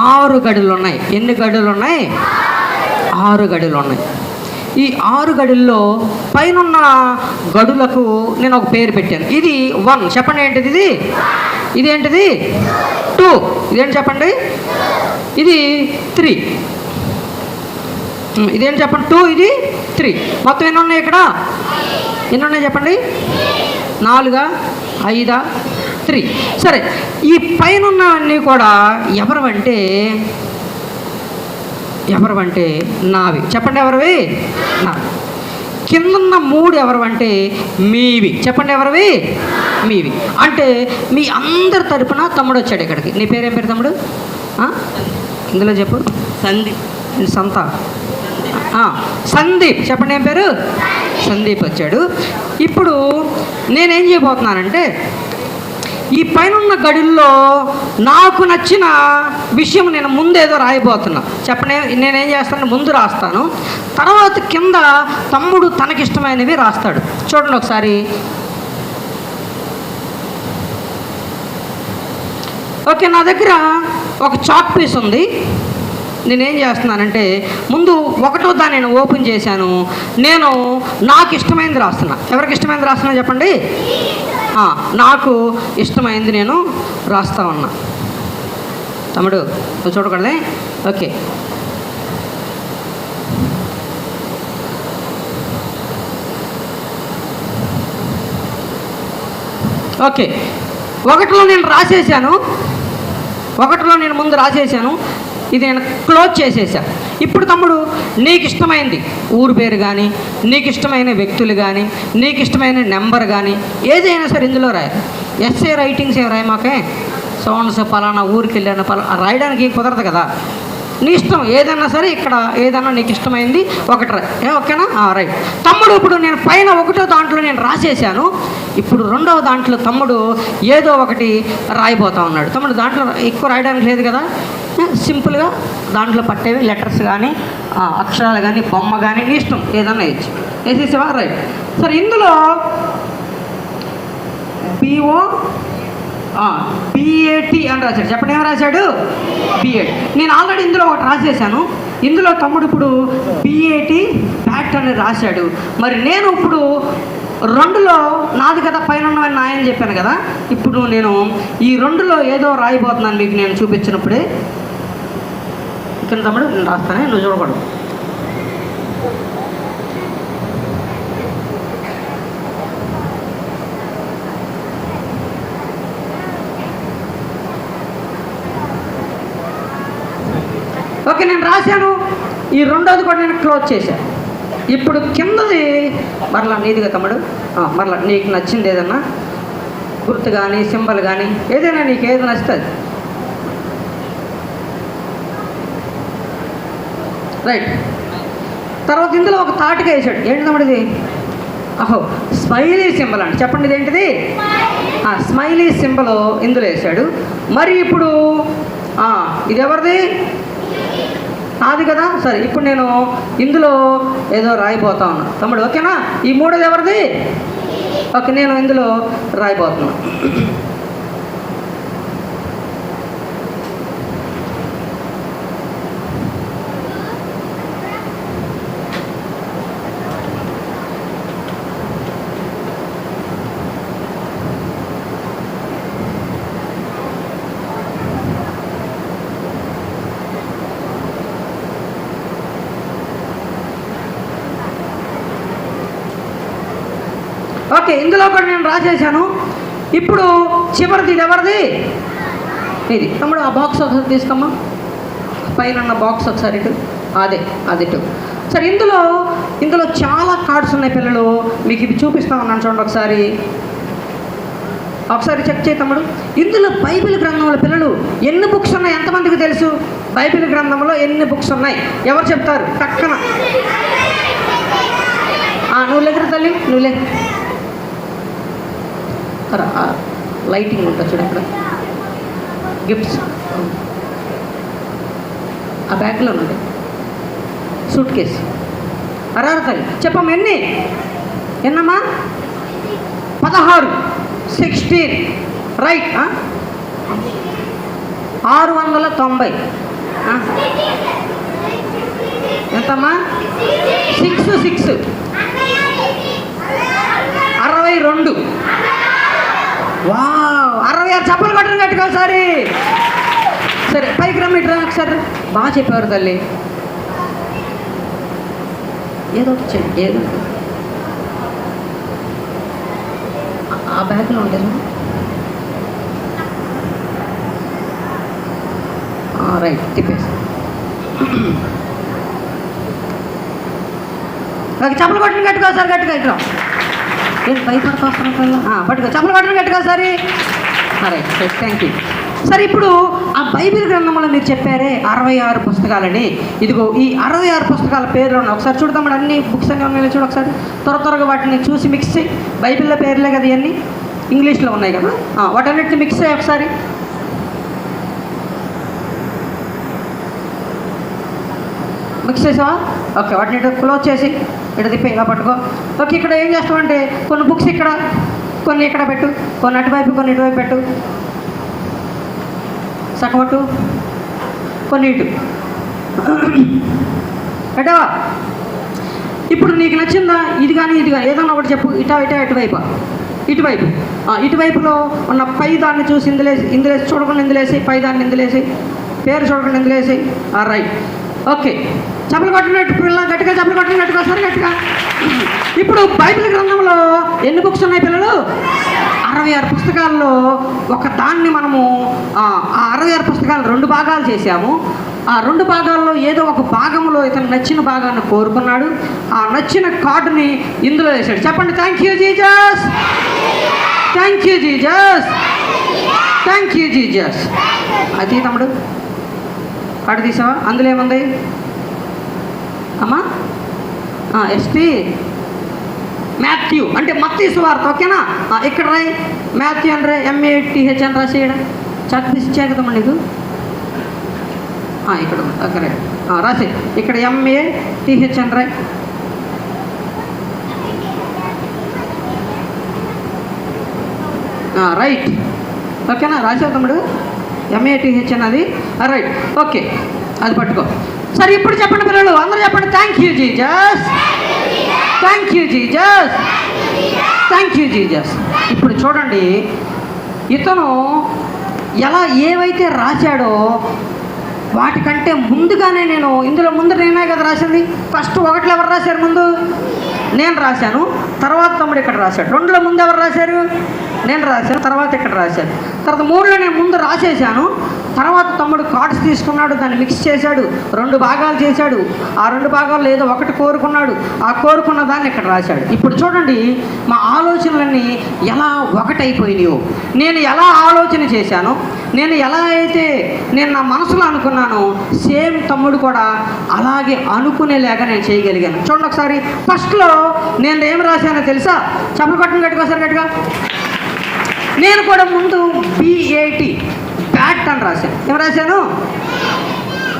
D: 6 గడులు ఉన్నాయి. ఎన్ని గడులు ఉన్నాయి? 6 గడులు ఉన్నాయి. ఈ 6 గడుల్లో పైన గడులకు నేను ఒక పేరు పెట్టాను. ఇది 1, చెప్పండి ఏంటిది? ఇది ఇదేంటిది? 2, ఇదేంటి చెప్పండి? ఇది 3,
E: ఇదేంటి చెప్పండి, 2 ఇది 3, మొత్తం ఎన్ని ఉన్నాయి ఇక్కడ? ఎన్ని ఉన్నాయి చెప్పండి? 4, 5, 3. సరే, ఈ పైన ఉన్నవన్నీ కూడా ఎవరివంటే నావి. చెప్పండి ఎవరివి? నావి. కిందన్న 3 ఎవరివంటే మీవి. చెప్పండి ఎవరివి? మీవి. అంటే మీ అందరి తరపున తమ్ముడు వచ్చాడు ఇక్కడికి. నీ పేరేం పేరు తమ్ముడు? ఇందులో చెప్పు. సందీప్. సంత. సందీప్. చెప్పండి ఏం పేరు? సందీప్ వచ్చాడు. ఇప్పుడు నేనేం చేయబోతున్నానంటే ఈ పైన గడుల్లో నాకు నచ్చిన విషయం నేను ముందేదో రాయబోతున్నా. చెప్పండి, నేనేం చేస్తాను, ముందు రాస్తాను, తర్వాత కింద తమ్ముడు తనకిష్టమైనవి రాస్తాడు. చూడండి ఒకసారి. ఓకే, నా దగ్గర ఒక చాక్ పీస్ ఉంది. నేనేం చేస్తున్నానంటే ముందు 1వ దాన్ని నేను ఓపెన్ చేశాను. నేను నాకు ఇష్టమైనది రాస్తున్నా. ఎవరికి ఇష్టమైనది రాస్తున్నా చెప్పండి? నాకు ఇష్టమైంది నేను రాస్తా ఉన్నా. తమ్ముడు నువ్వు చూడకూడదే. Okay, okay. 1లో నేను రాసేసాను. 1లో నేను ముందు రాసేసాను. ఇది నేను క్లోజ్ చేసేసాను. ఇప్పుడు తమ్ముడు నీకు ఇష్టమైంది ఊరు పేరు కానీ, నీకు ఇష్టమైన వ్యక్తులు కానీ, నీకు ఇష్టమైన నెంబర్ కానీ ఏదైనా సరే ఇందులో రాయాలి. ఎస్ఏ రైటింగ్స్ ఏం రాయి మాకే. సౌండ్స్ పలానా ఊరికి వెళ్ళాను రాయడానికి కుదరదు కదా. నీ ఇష్టం ఏదైనా సరే, ఇక్కడ ఏదైనా నీకు ఇష్టమైంది ఒకటి రాయి. ఓకేనా? రైట్. తమ్ముడు ఇప్పుడు నేను పైన 1వ దాంట్లో నేను రాసేసాను. ఇప్పుడు 2వ దాంట్లో తమ్ముడు ఏదో ఒకటి రాయిపోతా ఉన్నాడు. తమ్ముడు దాంట్లో ఎక్కువ రాయడానికి లేదు కదా, సింపుల్గా దాంట్లో పట్టేవి లెటర్స్ కానీ, అక్షరాలు కానీ, బొమ్మ కానీ, నీ ఇష్టం ఏదన్నా వేయచ్చు. వేసేసేవా? రైట్. సరే, ఇందులో BOPAT అని రాశాడు. చెప్పండి ఏం రాశాడు? BAT. నేను ఆల్రెడీ ఇందులో ఒకటి రాసేసాను. ఇందులో తమ్ముడు ఇప్పుడు BAT అని రాశాడు. మరి నేను ఇప్పుడు 2లో నాది కదా పైన ఉన్నవని నాయని చెప్పాను కదా. ఇప్పుడు నేను ఈ 2లో ఏదో రాయిపోతున్నాను మీకు నేను చూపించినప్పుడే. ఇక్కడ తమ్ముడు నేను రాస్తానే, నువ్వు చూడకూడదు. ఓకే, నేను రాశాను. ఈ 2వది కూడా నేను క్లోజ్ చేశాను. ఇప్పుడు కిందది మరలా నీదిగా తమ్ముడు. మరలా నీకు నచ్చింది ఏదన్నా గుర్తు కానీ, సింబల్ కానీ, ఏదైనా నీకు ఏది నచ్చుతుంది. రైట్. తర్వాత ఇందులో ఒక తాటిగా వేసాడు. ఏంటి తమ్ముడు ఇది? స్మైలీ సింబల్ అండి. చెప్పండి ఇదేంటిది? స్మైలీ సింబల్ ఇందులో వేసాడు. మరి ఇప్పుడు ఇది ఎవరిది? నాది కదా. సరే, ఇప్పుడు నేను ఇందులో ఏదో రాయిపోతా ఉన్నా తమ్ముడు. ఓకేనా? ఈ 3ది ఎవరిది? ఓకే, నేను ఇందులో రాయిపోతున్నా. ఓకే, ఇందులో కూడా నేను రాసేసాను. ఇప్పుడు చివరిది ఇది ఎవరిది? ఇది. తమ్ముడు ఆ బాక్స్ ఒకసారి తీసుకోమ్మా. పైన బాక్స్ ఒకసారి ఇటు. అది ఇటు. సరే, ఇందులో చాలా కార్డ్స్ ఉన్నాయి పిల్లలు. మీకు ఇవి చూపిస్తా ఉన్నాను చూడండి ఒకసారి చెక్ చేయి తమ్ముడు. ఇందులో బైబిల్ గ్రంథంలో పిల్లలు ఎన్ని బుక్స్ ఉన్నాయి ఎంతమందికి తెలుసు? బైబిల్ గ్రంథంలో ఎన్ని బుక్స్ ఉన్నాయి ఎవరు చెప్తారు? పక్కన నువ్వు లేదురా తల్లి, నువ్వు లేదు. లైటింగ్ ఉంటుంది చూడు ఇక్కడ. గిఫ్ట్స్ ఆ బ్యాగ్లో ఉంది. Suit case. తల్లి చెప్పమ్మా ఎన్నమ్మా? 16, 16. రైట్. 690. ఎంతమ్మా? 6, 62. వావ్, 66. చప్పలు కొట్టడం గట్టిగా ఒకసారి. సరే, పైకి రమ్మిట్రా ఒకసారి. బాగా చెప్పారు తల్లి. ఏదో ఒకటి చేయండి, ఏదో ఒకటి. ఆ బ్యాగ్లో ఉండేది. రైట్, తిప్పేసి. ఓకే, చప్పలు కొట్టని కట్టుకో సార్, గట్టిగా ఇట్లా. ఏంటి భయపడుతూ వస్తున్నా? పట్టుకో, చప్పలు కొట్టని కట్టుకో సారి. Right, thank you. సరే, ఇప్పుడు ఆ బైబిల్ గ్రంథంలో మీరు చెప్పారే 66 పుస్తకాలని. ఇదిగో ఈ 66 పుస్తకాల పేర్లు ఉన్నాయి. ఒకసారి చూడతాం, అన్ని బుక్స్ అన్నీ ఉన్నాయి చూడు ఒకసారి. త్వరగా వాటిని చూసి మిక్స్ చేయి. బైబిల్లో పేర్లే కదా ఇవన్నీ, ఇంగ్లీష్లో ఉన్నాయి కదా, వాటన్నిటిని మిక్స్ చేయి ఒకసారి. మిక్స్ చేసావా? ఓకే, వాటిని క్లోజ్ చేసి ఇక్కడ తిప్పి ఇలా పట్టుకో. ఓకే, ఇక్కడ ఏం చేస్తామంటే కొన్ని బుక్స్ ఇక్కడ, కొన్ని ఇక్కడ పెట్టు, కొన్ని అటువైపు, కొన్ని ఇటువైపు పెట్టు, సగపట్టు, కొన్ని ఇటు పెట్టావా? ఇప్పుడు నీకు నచ్చిందా? ఇది కానీ ఇది కానీ ఏదన్నా ఒకటి చెప్పు. ఇటువైపు ఇటువైపులో ఉన్న పై దాన్ని చూసి ఇందులేసి చూడకుండా ఇందులేసి, పై దాన్ని ఇందులేసి, పేరు చూడకుండా ఇందులేసి. Right, okay. చప్పలు కొట్టినట్టు పిల్లలు గట్టిగా చప్పలు కొట్టినట్టుగా సరే గట్టిగా. ఇప్పుడు బైబిల్ గ్రంథంలో ఎన్ని బుక్స్ ఉన్నాయి పిల్లలు? 66 పుస్తకాల్లో ఒక దాన్ని మనము ఆ 66 పుస్తకాలు 2 భాగాలు చేశాము. ఆ 2 భాగాల్లో ఏదో ఒక భాగంలో ఇతను నచ్చిన భాగాన్ని కోరుకున్నాడు. ఆ నచ్చిన కార్డుని ఇందులో వేసాడు. చెప్పండి, thank you Jesus, thank you Jesus, thank you Jesus. అది తమ్ముడు కార్డు తీసావా? అందులో ఏముంది అమ్మా? ఎస్టీ మాథ్యూ అంటే మత్తయి సువార్త. ఓకేనా? ఇక్కడ రాయి మాథ్యూ అని రా, MATH అని రాసేయడం. చదివిసి చేద్దామా నీకు? ఇక్కడ ఓకే, రాసే. ఇక్కడ MATH అని రాయి. రైట్, ఓకేనా? రాసావు తమ్ముడు, MATH అన్నది. రైట్, ఓకే, అది పట్టుకో. సరే, ఇప్పుడు చెప్పండి పిల్లలు, అందరూ చెప్పండి, thank you Jesus, thank you Jesus, thank you Jesus. ఇప్పుడు చూడండి, ఇతను ఎలా ఏవైతే రాశాడో వాటికంటే ముందుగానే ఇందులో ముందు నేనే కదా రాసింది. ఫస్ట్ 1లో ఎవరు రాశారు? ముందు నేను రాశాను, తర్వాత తమ్ముడు ఇక్కడ రాశాడు. 2లో ముందు ఎవరు రాశారు? నేను రాశాను, తర్వాత ఇక్కడ రాశాను. తర్వాత 3లో నేను ముందు రాసేసాను, తర్వాత తమ్ముడు కార్డ్స్ తీసుకున్నాడు, దాన్ని మిక్స్ చేశాడు, 2 భాగాలు చేశాడు. ఆ 2 భాగాల్లో ఏదో ఒకటి కోరుకున్నాడు, ఆ కోరుకున్న దాన్ని ఇక్కడ రాశాడు. ఇప్పుడు చూడండి, మా ఆలోచనలన్నీ ఎలా ఒకటైపోయినాయో. నేను ఎలా ఆలోచన చేశాను, నేను ఎలా అయితే నేను నా మనసులో అనుకున్నానో, సేమ్ తమ్ముడు కూడా అలాగే అనుకునేలాగా నేను చేయగలిగాను. చూడండి ఒకసారి, ఫస్ట్లో నేను ఏం రాశానో తెలుసా? చప్పలు కొట్టండి గట్టిగా, సార్ గట్టిగా. నేను కూడా ముందు BAT బ్యాట్ అని రాశాను. ఏం రాశాను?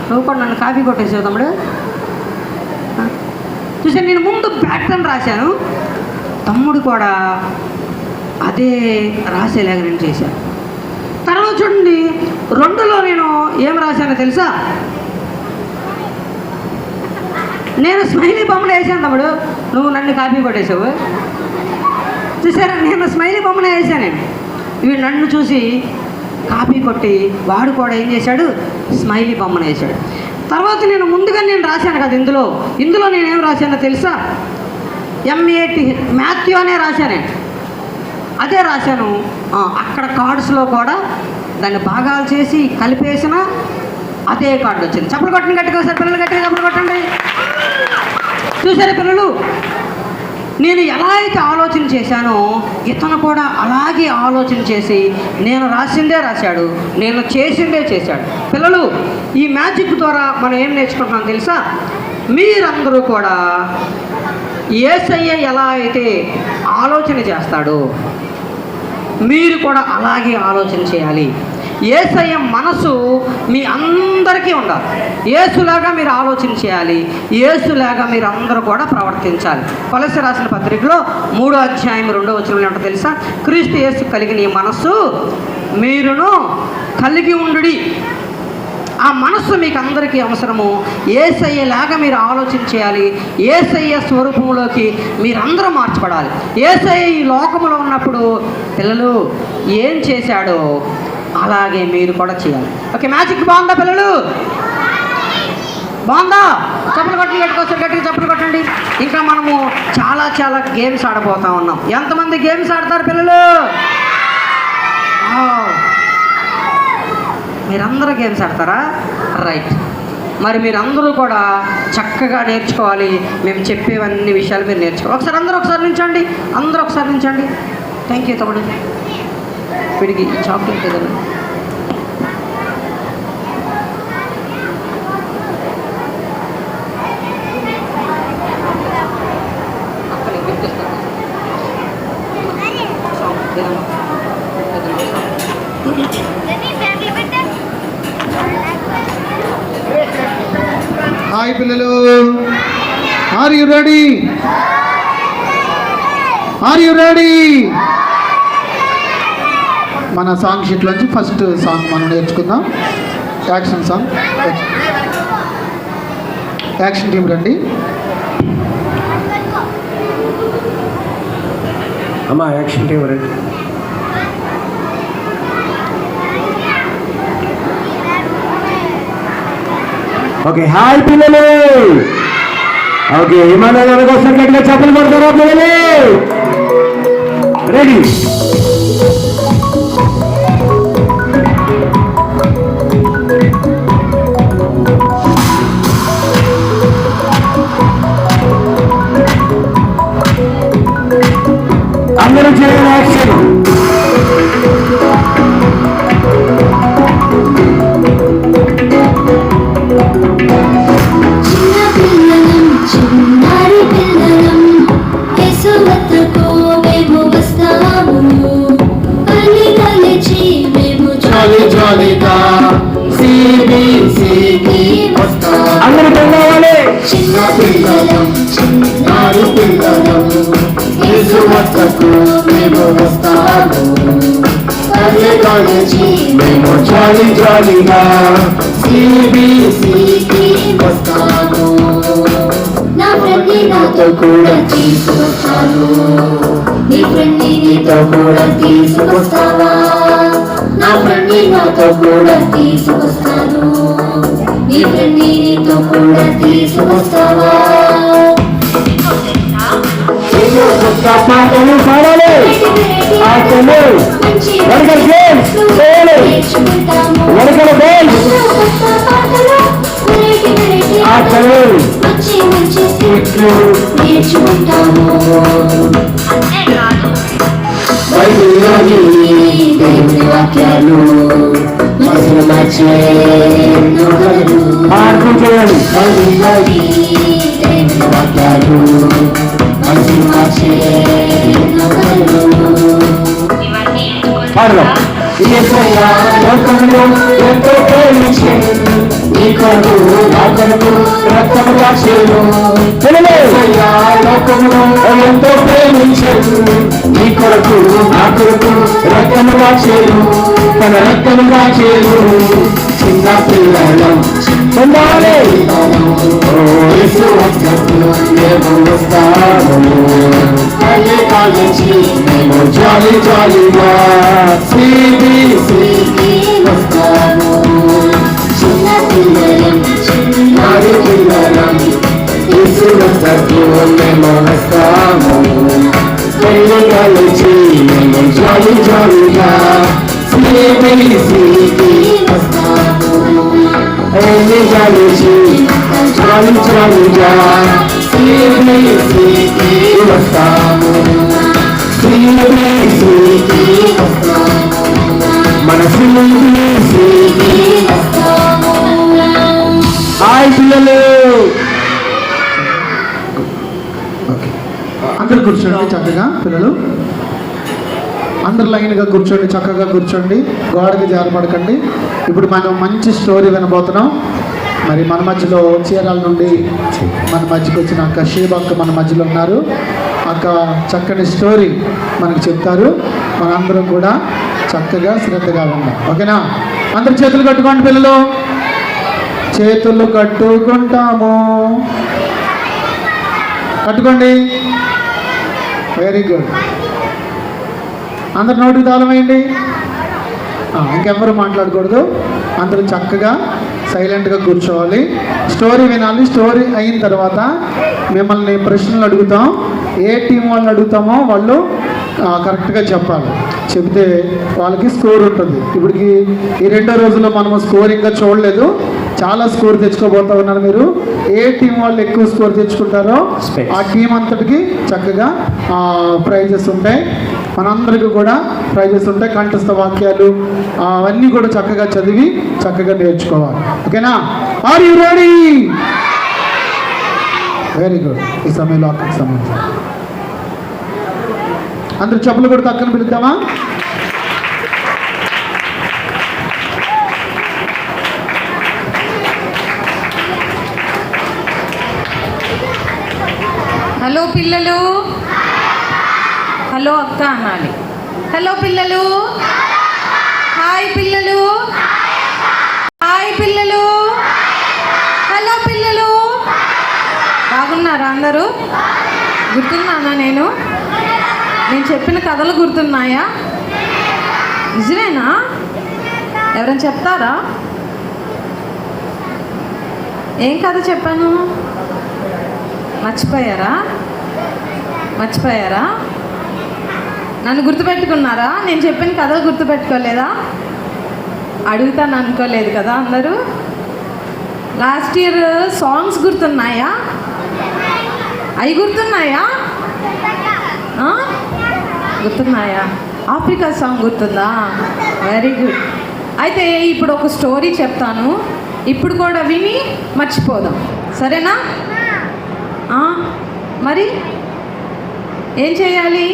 E: నువ్వు కూడా నన్ను కాపీ కొట్టేసావు తమ్ముడు. చూసాను, నేను ముందు బ్యాట్ అని రాశాను, తమ్ముడు కూడా అదే రాసేలాగా నేను చేశాను. తర్వాత చూడండి, 2లో నేను ఏం రాశానో తెలుసా? నేను స్మైలీ బొమ్మలు వేసాను తమ్ముడు, నువ్వు నన్ను కాపీ కొట్టేసావు. చూసారా, నేను స్మైలీ బొమ్మలు వేసాను. నేను ఇవి నన్ను చూసి కాపీ కొట్టి వాడు కూడా ఏం చేశాడు? స్మైలీ బొమ్మను వేశాడు. తర్వాత నేను ముందుగా నేను రాశాను కదా, ఇందులో నేనేం రాశానో తెలుసా? MATH మాథ్యూ అనే రాశాను. అదే రాశాను. అక్కడ కార్డ్స్లో కూడా దాన్ని భాగాలు చేసి కలిపేసిన అదే కార్డు వచ్చింది. చప్పలు కొట్టండి గట్టిగా, సార్ పిల్లలు గట్టిగా చప్పలు కొట్టండి. చూసారా పిల్లలు, నేను ఎలా అయితే ఆలోచన చేశానో ఇతను కూడా అలాగే ఆలోచన చేసి నేను రాసిందే రాశాడు, నేను చేసిందే చేశాడు. పిల్లలు, ఈ మ్యాజిక్ ద్వారా మనం ఏం నేర్చుకుంటున్నాం తెలుసా? మీరందరూ కూడా యేసయ్య ఎలా అయితే ఆలోచన చేస్తాడో మీరు కూడా అలాగే ఆలోచన చేయాలి. యేసయ్య మనసు మీ అందరికీ ఉండాలి. యేసులాగా మీరు ఆలోచన చేయాలి, యేసులాగా మీరు అందరూ కూడా ప్రవర్తించాలి. కొలస్సీ రాసిన పత్రికలో 3వ అధ్యాయం 2వ వచనంలో ఏంటో తెలుసా? క్రీస్తు యేసు కలిగిన ఈ మనస్సు మీరును కలిగి ఉండుడి. ఆ మనస్సు మీకు అందరికీ అవసరము. యేసయ్యలాగా మీరు ఆలోచన చేయాలి. యేసయ్య స్వరూపంలోకి మీరందరూ మార్చబడాలి. యేసయ్య ఈ లోకంలో ఉన్నప్పుడు పిల్లలు ఏం చేశాడో అలాగే మీరు కూడా చేయాలి. ఓకే, మ్యాజిక్ బాగుందా పిల్లలు? బాగుందా? చప్పలు కొట్టండి, గట్టుకొస్తారు గట్టిగా చప్పలు కొట్టండి. ఇంకా మనము చాలా చాలా గేమ్స్ ఆడబోతా ఉన్నాం. ఎంతమంది గేమ్స్ ఆడతారు పిల్లలు? మీరందరూ గేమ్స్ ఆడతారా? రైట్. మరి మీరందరూ కూడా చక్కగా నేర్చుకోవాలి. మేము చెప్పేవన్నీ విషయాలు మీరు నేర్చుకోవాలి. ఒకసారి నించండి. అందరూ ఒకసారి నించండి. థ్యాంక్ యూ తమ్ముడు. వీడికి ఈ చాక్లెట్ ఏదైనా
B: హాయ్ పిల్లలు, are you ready? Are you ready? మన సాంగ్ షీట్లోంచి ఫస్ట్ సాంగ్ మనం నేర్చుకుందాం. Action song. యాక్షన్ టీం రండి.
A: అమ్మా యాక్షన్ టీం రండి. ఓకే, హాయ్ పిల్లలు. ఓకే, విమానాల కోసం గట్టిగా చప్పలు కొడతారా పిల్లలు? రెడీ? అందరూ చేయాలి యాక్షన్. అందరూ పెద్దవాళ్ళే.
C: చిన్న పిల్లలం చిన్నారి పిల్లలం యేసు వద్దకు మేము వస్తాము. కలిసి మేము జాలి జాలిగా CBCకి వస్తాము. నా ఫ్రెండ్ని నాతో కూడా తీసుకొస్తాను. నీ ఫ్రెండ్ని నీతో కూడా తీసుకొస్తావా? నా ఫ్రెండ్ని నాతో కూడా తీసుకొస్తాను. నీ ఫ్రెండ్ని నీతో కూడా తీసుకొస్తావా?
A: పాటలు పాడాలి. ఆటలు వరకల గేమ్స్ చేయాలి. వరకల గేమ్స్ ఆటలు
C: ఇట్లు నేర్చుకుంటాము. బైబిల్లోని దేవుని వాక్యాలు మనసును మార్చే ఎన్నోగలరు.
A: ఆటలు చేయాలి.
C: బైబిల్లోని దేవుని వాక్యాలు మనసును మార్చే ఎన్నోగలరు.
A: పాడదాం.
C: యేసయ్యా లోకములో ఎంతో ప్రేమించెను. నీ కొరకు నా కొరకు రక్తము కాచెను. యేసయ్యా లోకములో ఎంతో ప్రేమించెను. నీ కొరకు నా కొరకు రక్తము కాచెను. తన రక్తము కాచెను. చిన్న పిల్లలం
A: పొందాలి.
C: యేసు వద్దకు మేము వస్తాము. కలిసి మేము జాలి జాలిగా CBCకి వస్తాము. చిన్న పిల్లలం చిన్నారి పిల్లలం యేసు వద్దకు మేము వస్తాము. కలిసి మేము జాలి జాలిగా CBCకి వస్తాము. కలిసి జాలి జాలిగా CBCకి వస్తాము. CBCకి వస్తాము.
A: మన CBCకి
C: వస్తాము.
A: హాయ్ పిల్లలు.
B: అందరు కూర్చోండి చక్కగా. పిల్లలు అందరు లైన్గా కూర్చోండి, చక్కగా కూర్చోండి. గోడకి జారపడకండి. ఇప్పుడు మనం మంచి స్టోరీ వినబోతున్నాం. మరి మన మధ్యలో చీరాల నుండి మన మధ్యకి వచ్చిన అక్క షేబక్క మన మధ్యలో ఉన్నారు. అక్క చక్కని స్టోరీ మనకు చెప్తారు. మనందరం కూడా చక్కగా శ్రద్ధగా ఉన్నాం. ఓకేనా? అందరు చేతులు కట్టుకోండి పిల్లలు. చేతులు కట్టుకుంటాము. కట్టుకోండి. Very good. అందరు నోటికి తాళం వేయండి. ఇంకెవ్వరు మాట్లాడకూడదు. అందరూ చక్కగా సైలెంట్గా కూర్చోవాలి. స్టోరీ వినాలి. స్టోరీ అయిన తర్వాత మిమ్మల్ని ప్రశ్నలు అడుగుతాం. ఏ టీం వాళ్ళని అడుగుతామో వాళ్ళు కరెక్ట్గా చెప్పాలి. చెబితే వాళ్ళకి స్కోర్ ఉంటుంది. ఇప్పటికి ఈ 2వ రోజులో మనము స్కోర్ ఇంకా చూడలేదు. చాలా స్కోర్ తెచ్చుకోబోతా ఉన్నారు మీరు. ఏ టీం వాళ్ళు ఎక్కువ స్కోర్ తెచ్చుకుంటారో ఆ టీం అంతటికి చక్కగా ప్రైజెస్ ఉంటాయి. మనందరికీ కూడా ప్రైజెస్ ఉంటాయి. కంఠస్థ వాక్యాలు అవన్నీ కూడా చక్కగా చదివి చక్కగా నేర్చుకోవాలి. ఓకేనా? Are you ready? Very good. ఈ సమయంలో అక్కడికి సమయం అందరు చెప్పులు కూడా పక్కన పిలుద్దామా?
F: హలో పిల్లలు, హలో అక్క అనాలి. హలో పిల్లలు, హాయ్ పిల్లలు, హాయ్ పిల్లలు, హలో పిల్లలు. బాగున్నారా అందరూ? గుర్తున్నానా? నేను చెప్పిన కథలు గుర్తున్నాయా? నిజమేనా? ఎవరైనా చెప్తారా? ఏం కథ చెప్పాను? మర్చిపోయారా? నన్ను గుర్తుపెట్టుకున్నారా? నేను చెప్పిన కథలు గుర్తుపెట్టుకోలేదా? అడుగుతాను అనుకోలేదు కదా అందరూ. లాస్ట్ ఇయర్ సాంగ్స్ గుర్తున్నాయా? అవి గుర్తున్నాయా? గుర్తున్నాయా? ఆఫ్రికా సాంగ్ గుర్తుందా? Very good. అయితే ఇప్పుడు ఒక స్టోరీ చెప్తాను. ఇప్పుడు కూడా విని మర్చిపోదాం, సరేనా? మరి ఏం చేయాలి?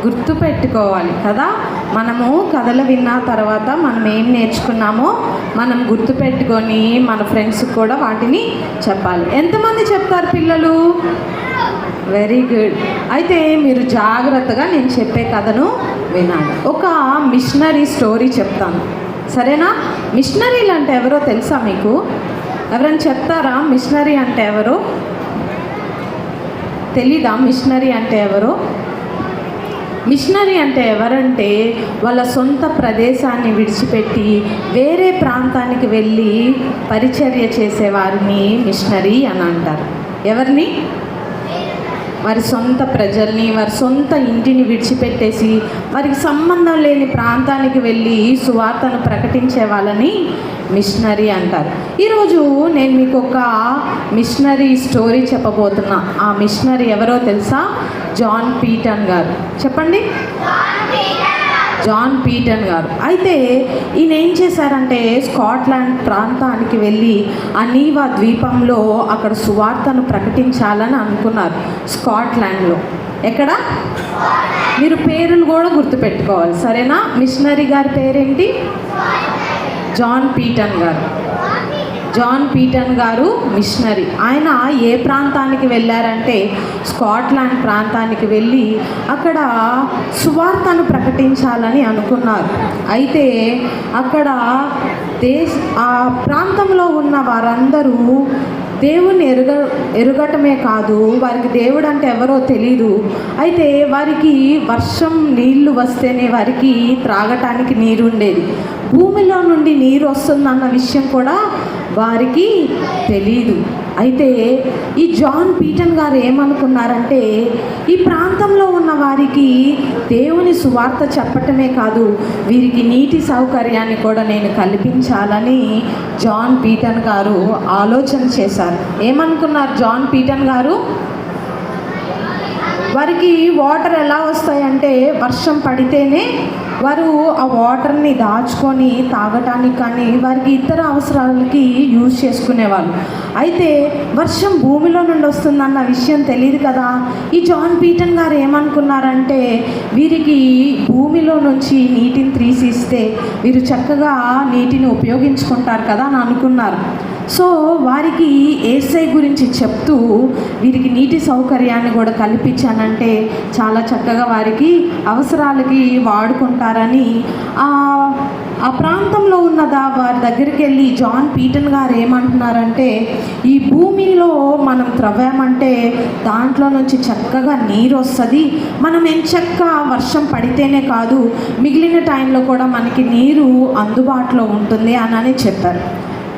F: గుర్తు పెట్టుకోవాలి కదా. మనము కథలు విన్న తర్వాత మనం ఏం నేర్చుకున్నామో మనం గుర్తు పెట్టుకొని మన ఫ్రెండ్స్కి కూడా వాటిని చెప్పాలి. ఎంతమంది చెప్తారు పిల్లలు? Very good. అయితే మీరు జాగ్రత్తగా నేను చెప్పే కథను వినాలి. ఒక మిషనరీ స్టోరీ చెప్తాను, సరేనా? మిషనరీలు అంటే ఎవరో తెలుసా మీకు? ఎవరైనా చెప్తారా మిషనరీ అంటే ఎవరో? తెలీదా మిషనరీ అంటే ఎవరో? మిషనరీ అంటే ఎవరంటే వాళ్ళ సొంత ప్రదేశాన్ని విడిచిపెట్టి వేరే ప్రాంతానికి వెళ్ళి పరిచర్య చేసేవారిని మిషనరీ అని అంటారు. ఎవరిని? వారి సొంత ప్రజల్ని, వారి సొంత ఇంటిని విడిచిపెట్టేసి వారికి సంబంధం లేని ప్రాంతానికి వెళ్ళి సువార్తను ప్రకటించే వాళ్ళని మిషనరీ అంటారు. ఈరోజు నేను మీకు ఒక మిషనరీ స్టోరీ చెప్పబోతున్నా. ఆ మిషనరీ ఎవరో తెలుసా? జాన్ పీటన్ గారు. చెప్పండి. జాన్ పీటన్ గారు. అయితే ఈయన ఏం చేశారంటే స్కాట్లాండ్ ప్రాంతానికి వెళ్ళి అనీవా ద్వీపంలో అక్కడ సువార్తను ప్రకటించాలని అనుకున్నారు. స్కాట్లాండ్లో. ఎక్కడ? మీరు పేర్లు కూడా గుర్తుపెట్టుకోవాలి, సరేనా? మిషనరీ గారి పేరేంటి? జాన్ పీటన్ గారు. జాన్ పీటన్ గారు మిషనరీ. ఆయన ఏ ప్రాంతానికి వెళ్ళారంటే స్కాట్లాండ్ ప్రాంతానికి వెళ్ళి అక్కడ సువార్తను ప్రకటించాలని అనుకున్నారు. అయితే అక్కడ ఆ ప్రాంతంలో ఉన్న వారందరూ దేవుని ఎరుగటమే కాదు, వారికి దేవుడు అంటే ఎవరో తెలీదు. అయితే వారికి వర్షం నీళ్లు వస్తేనే వారికి త్రాగటానికి నీరు ఉండేది. భూమిలో నుండి నీరు వస్తుందన్న విషయం కూడా వారికి తెలీదు. అయితే ఈ జాన్ పీటన్ గారు ఏమనుకున్నారంటే ఈ ప్రాంతంలో ఉన్న వారికి దేవుని సువార్త చెప్పటమే కాదు, వీరికి నీటి సౌకర్యాన్ని కూడా నేను కల్పించాలని జాన్ పీటన్ గారు ఆలోచన చేశారు. ఏమనుకున్నారు జాన్ పీటన్ గారు? వారికి వాటర్ ఎలా వస్తాయంటే వర్షం పడితేనే వారు ఆ వాటర్ని దాచుకొని తాగటానికి కానీ వారికి ఇతర అవసరాలకి యూజ్ చేసుకునేవాళ్ళు. అయితే వర్షం భూమిలో నుండి వస్తుందన్న విషయం తెలియదు కదా. ఈ జాన్ పీటన్ గారు ఏమనుకున్నారంటే వీరికి భూమిలో నుంచి నీటిని తీసిస్తే వీరు చక్కగా నీటిని ఉపయోగించుకుంటారు కదా అని అనుకున్నారు. సో వారికి యేసయ్య గురించి చెప్తూ వీరికి నీటి సౌకర్యాన్ని కూడా కల్పించానంటే చాలా చక్కగా వారికి అవసరాలకి వాడుకుంటారని ఆ ప్రాంతంలో ఉన్నదా వారి దగ్గరికి వెళ్ళి జాన్ పీటన్ గారు ఏమంటున్నారంటే ఈ భూమిలో మనం త్రవ్వామంటే దాంట్లో నుంచి చక్కగా నీరు వస్తుంది, మనం ఎంచక్క వర్షం పడితేనే కాదు మిగిలిన టైంలో కూడా మనకి నీరు అందుబాటులో ఉంటుంది అని చెప్పారు.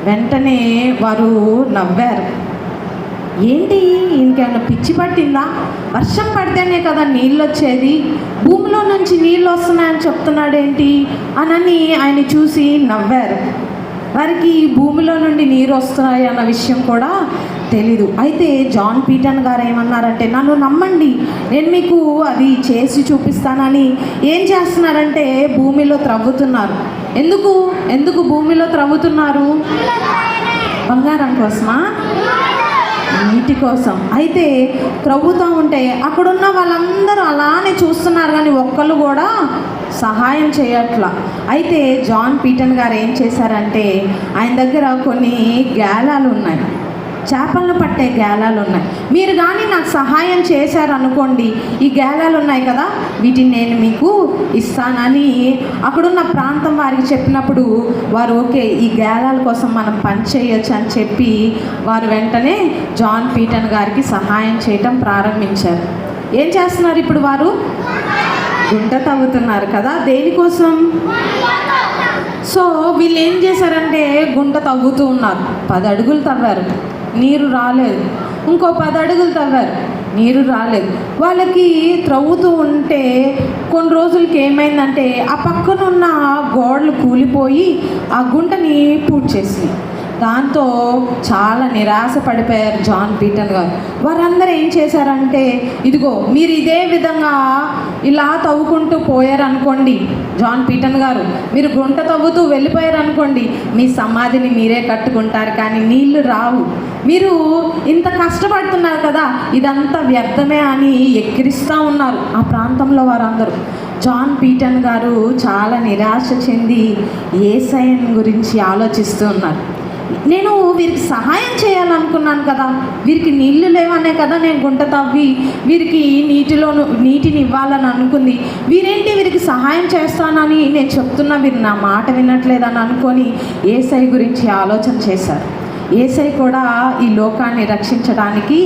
F: వెంటనే వారు నవ్వారు. ఏంటి, ఇంకేమైనా పిచ్చి పట్టిందా? వర్షం పడితేనే కదా నీళ్ళు వచ్చేది, భూమిలో నుంచి నీళ్ళు వస్తున్నాయని చెప్తున్నాడు ఏంటి అని ఆయన చూసి నవ్వారు. వారికి భూమిలో నుండి నీరు వస్తున్నాయి అన్న విషయం కూడా తెలీదు. అయితే జాన్ పీటర్ గారు ఏమన్నారంటే, నన్ను నమ్మండి, నేను మీకు అది చేసి చూపిస్తానని ఏం చేస్తున్నారంటే భూమిలో త్రవ్వుతున్నారు. ఎందుకు భూమిలో త్రవ్వుతున్నారు? బంగారం కోసమా? నీటి కోసం. అయితే త్రవ్వుతూ ఉంటే అక్కడున్న వాళ్ళందరూ అలానే చూస్తున్నారు, కానీ ఒక్కళ్ళు కూడా సహాయం చేయట్లా. అయితే జాన్ పీటర్ గారు ఏం చేశారంటే, ఆయన దగ్గర కొన్ని గేలాలు ఉన్నాయి, చేపలను పట్టే గేలాలు ఉన్నాయి. మీరు కానీ నాకు సహాయం చేశారనుకోండి, ఈ గేలాలు ఉన్నాయి కదా, వీటిని నేను మీకు ఇస్తానని అక్కడున్న ప్రాంతం వారికి చెప్పినప్పుడు వారు ఓకే, ఈ గేలాల కోసం మనం పని చేయొచ్చు అని చెప్పి వారు వెంటనే జాన్ పీటర్ గారికి సహాయం చేయటం ప్రారంభించారు. ఏం చేస్తున్నారు ఇప్పుడు? వారు గుంట తవ్వుతున్నారు కదా. దేనికోసం? సో వీళ్ళు ఏం చేశారంటే గుంట తవ్వుతూ ఉన్నారు. 10 అడుగులు తవ్వారు, నీరు రాలేదు. ఇంకో 10 అడుగులు తవ్వారు, నీరు రాలేదు. వాళ్ళకి త్రవ్వుతూ ఉంటే కొన్ని రోజులకి ఏమైందంటే ఆ పక్కనున్న గోడలు కూలిపోయి ఆ గుంటని పూడ్చేసింది. దాంతో చాలా నిరాశ పడిపోయారు జాన్ పీటర్ గారు. వారందరూ ఏం చేశారంటే, ఇదిగో మీరు ఇదే విధంగా ఇలా తవ్వుకుంటూ పోయారనుకోండి, జాన్ పీటర్ గారు మీరు గుంట తవ్వుతూ వెళ్ళిపోయారనుకోండి, మీ సమాధిని మీరే కట్టుకుంటారు, కానీ నీళ్లు రావు. మీరు ఇంత కష్టపడుతున్నారు కదా, ఇదంతా వ్యర్థమే అని ఎక్కిరిస్తూ ఉన్నారు ఆ ప్రాంతంలో వారందరూ. జాన్ పీటర్ గారు చాలా నిరాశ చెంది యేసయ్యను గురించి ఆలోచిస్తూ ఉన్నారు. నేను వీరికి సహాయం చేయాలనుకున్నాను కదా, వీరికి నీళ్లు లేవనే కదా నేను గుంట తవ్వి వీరికి నీటిని ఇవ్వాలని అనుకుంది. వీరికి సహాయం చేస్తానని నేను చెప్తున్నా, వీరు నా మాట వినట్లేదని అనుకొని యేసయ్య గురించి ఆలోచన చేశారు. యేసయ్య కూడా ఈ లోకాన్ని రక్షించడానికి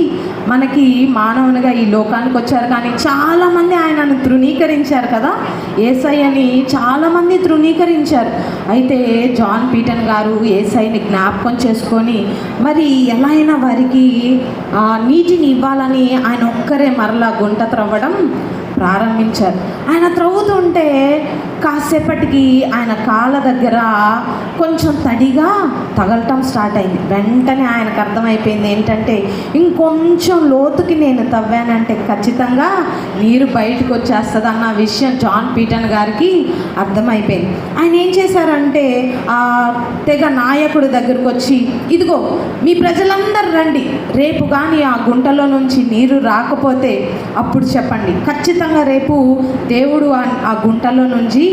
F: మనకి మానవునిగా ఈ లోకానికి వచ్చారు, కానీ చాలామంది ఆయనను తృణీకరించారు కదా. యేసయ్యని చాలామంది తృణీకరించారు. అయితే జాన్ పీటర్ గారు యేసయ్యని జ్ఞాపకం చేసుకొని మరి ఎలా అయినా వారికి నీటిని ఇవ్వాలని ఆయన ఒక్కరే మరలా గుంట త్రవ్వడం ప్రారంభించారు. ఆయన త్రవ్వుతుంటే కాసేపటికి ఆయన కాళ్ళ దగ్గర కొంచెం తడిగా తగలటం స్టార్ట్ అయింది. వెంటనే ఆయనకు అర్థమైపోయింది ఏంటంటే, ఇంకొంచెం లోతుకి నేను తవ్వానంటే ఖచ్చితంగా నీరు బయటకు వచ్చేస్తుంది అన్న విషయం జాన్ పీటర్ గారికి అర్థమైపోయింది. ఆయన ఏం చేశారంటే ఆ తెగ నాయకుడి దగ్గరకు వచ్చి, ఇదిగో మీ ప్రజలందరూ రండి, రేపు కానీ ఆ గుంటలో నుంచి నీరు రాకపోతే అప్పుడు చెప్పండి, ఖచ్చితంగా రేపు దేవుడు ఆ గుంటలో నుంచి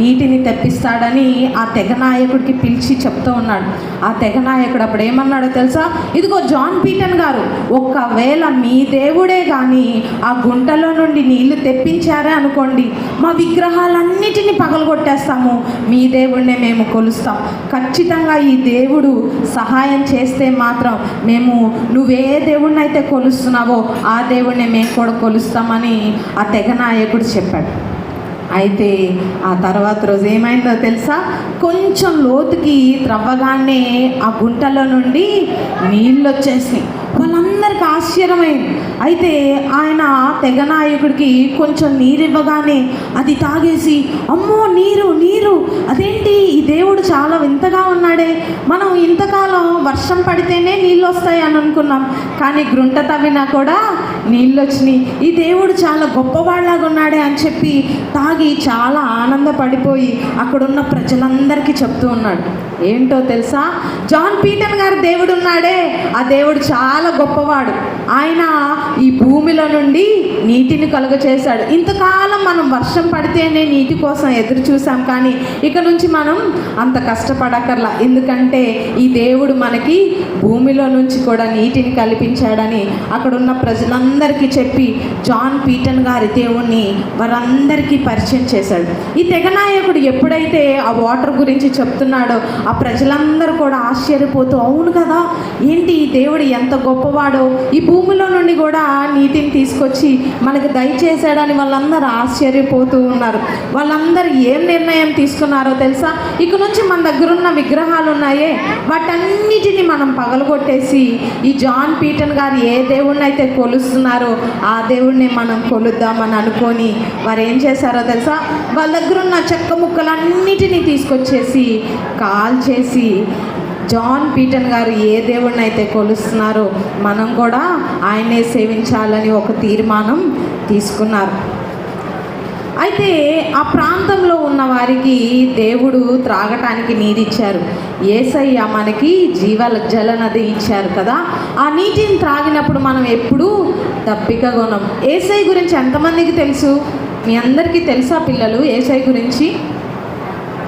F: నీటిని తెప్పిస్తాడని ఆ తెగ నాయకుడికి పిలిచి చెప్తూ ఉన్నాడు. ఆ తెగ నాయకుడు అప్పుడు ఏమన్నాడో తెలుసా? ఇదిగో జాన్ పీటర్ గారు, ఒక్కవేళ మీ దేవుడే కానీ ఆ గుంటలో నుండి నీళ్లు తెప్పించారే అనుకోండి, మా విగ్రహాలన్నిటినీ పగలగొట్టేస్తాము, మీ దేవుడినే మేము కొలుస్తాం. ఖచ్చితంగా ఈ దేవుడు సహాయం చేస్తే మాత్రం మేము నువ్వే దేవుడిని అయితే కొలుస్తున్నావో ఆ దేవుడినే మేము కూడా కొలుస్తామని ఆ తెగ నాయకుడు చెప్పాడు. అయితే ఆ తర్వాత రోజు ఏమైందో తెలుసా? కొంచెం లోతుకి త్రవ్వగానే ఆ గుంటలో నుండి నీళ్ళు వచ్చేసినాయి. వాళ్ళందరికీ ఆశ్చర్యమైంది. అయితే ఆయన తెగ నాయకుడికి కొంచెం నీరు ఇవ్వగానే అది తాగేసి, అమ్మో నీరు నీరు, అదేంటి ఈ దేవుడు చాలా వింతగా ఉన్నాడే, మనం ఇంతకాలం వర్షం పడితేనే నీళ్ళు వస్తాయి అని అనుకున్నాం, కానీ గుంట తవ్వినా కూడా నీళ్ళు వచ్చినాయి, ఈ దేవుడు చాలా గొప్పవాళ్ళలాగా ఉన్నాడే అని చెప్పి తాగి చాలా ఆనందపడిపోయి అక్కడున్న ప్రజలందరికీ చెప్తూ ఉన్నాడు. ఏంటో తెలుసా? జాన్ పీటర్ గారు దేవుడు ఉన్నాడే, ఆ దేవుడు చాలా గొప్పవాడు, ఆయన ఈ భూమిలో నుండి నీటిని కలుగ చేశాడు. ఇంతకాలం మనం వర్షం పడితేనే నీటి కోసం ఎదురు చూసాం, కానీ ఇక నుంచి మనం అంత కష్టపడక్కర్లా, ఎందుకంటే ఈ దేవుడు మనకి భూమిలో నుంచి కూడా నీటిని కల్పించాడని అక్కడున్న ప్రజలందరికీ చెప్పి జాన్ పీటర్ గారి దేవుణ్ణి వారందరికీ పరిచయం చేశాడు. ఈ తెగ నాయకుడు ఎప్పుడైతే ఆ వాటర్ గురించి చెప్తున్నాడో ఆ ప్రజలందరూ కూడా ఆశ్చర్యపోతూ, అవును కదా, ఏంటి ఈ దేవుడు ఎంత గొప్పవాడో, ఈ భూమిలో నుండి కూడా నీటిని తీసుకొచ్చి మనకు దయచేశాడని వాళ్ళందరూ ఆశ్చర్యపోతూ ఉన్నారు. వాళ్ళందరూ ఏం నిర్ణయం తీసుకున్నారో తెలుసా? ఇక నుంచి మన దగ్గర ఉన్న విగ్రహాలు ఉన్నాయే వాటన్నిటిని మనం పగలగొట్టేసి ఈ జాన్ పీటర్ గారు ఏ దేవుడిని అయితే కొలుస్తున్నారో ఆ దేవుడిని మనం కొలుద్దామని అనుకొని వారు ఏం చేశారో తెలుసా? వాళ్ళ దగ్గర ఉన్న చెక్క ముక్కలన్నిటినీ తీసుకొచ్చేసి కాల్చేసి జాన్ పీటర్ గారు ఏ దేవుడిని అయితే కొలుస్తున్నారో మనం కూడా ఆయనే సేవించాలని ఒక తీర్మానం తీసుకున్నారు. అయితే ఆ ప్రాంతంలో ఉన్న వారికి దేవుడు త్రాగటానికి నీరు ఇచ్చారు. యేసయ్య మనకి జల నది ఇచ్చారు కదా. ఆ నీటిని త్రాగినప్పుడు మనం ఎప్పుడూ దప్పికగొనం. యేసయ్య గురించి ఎంతమందికి తెలుసు? మీ అందరికీ తెలుసా పిల్లలు? యేసయ్య గురించి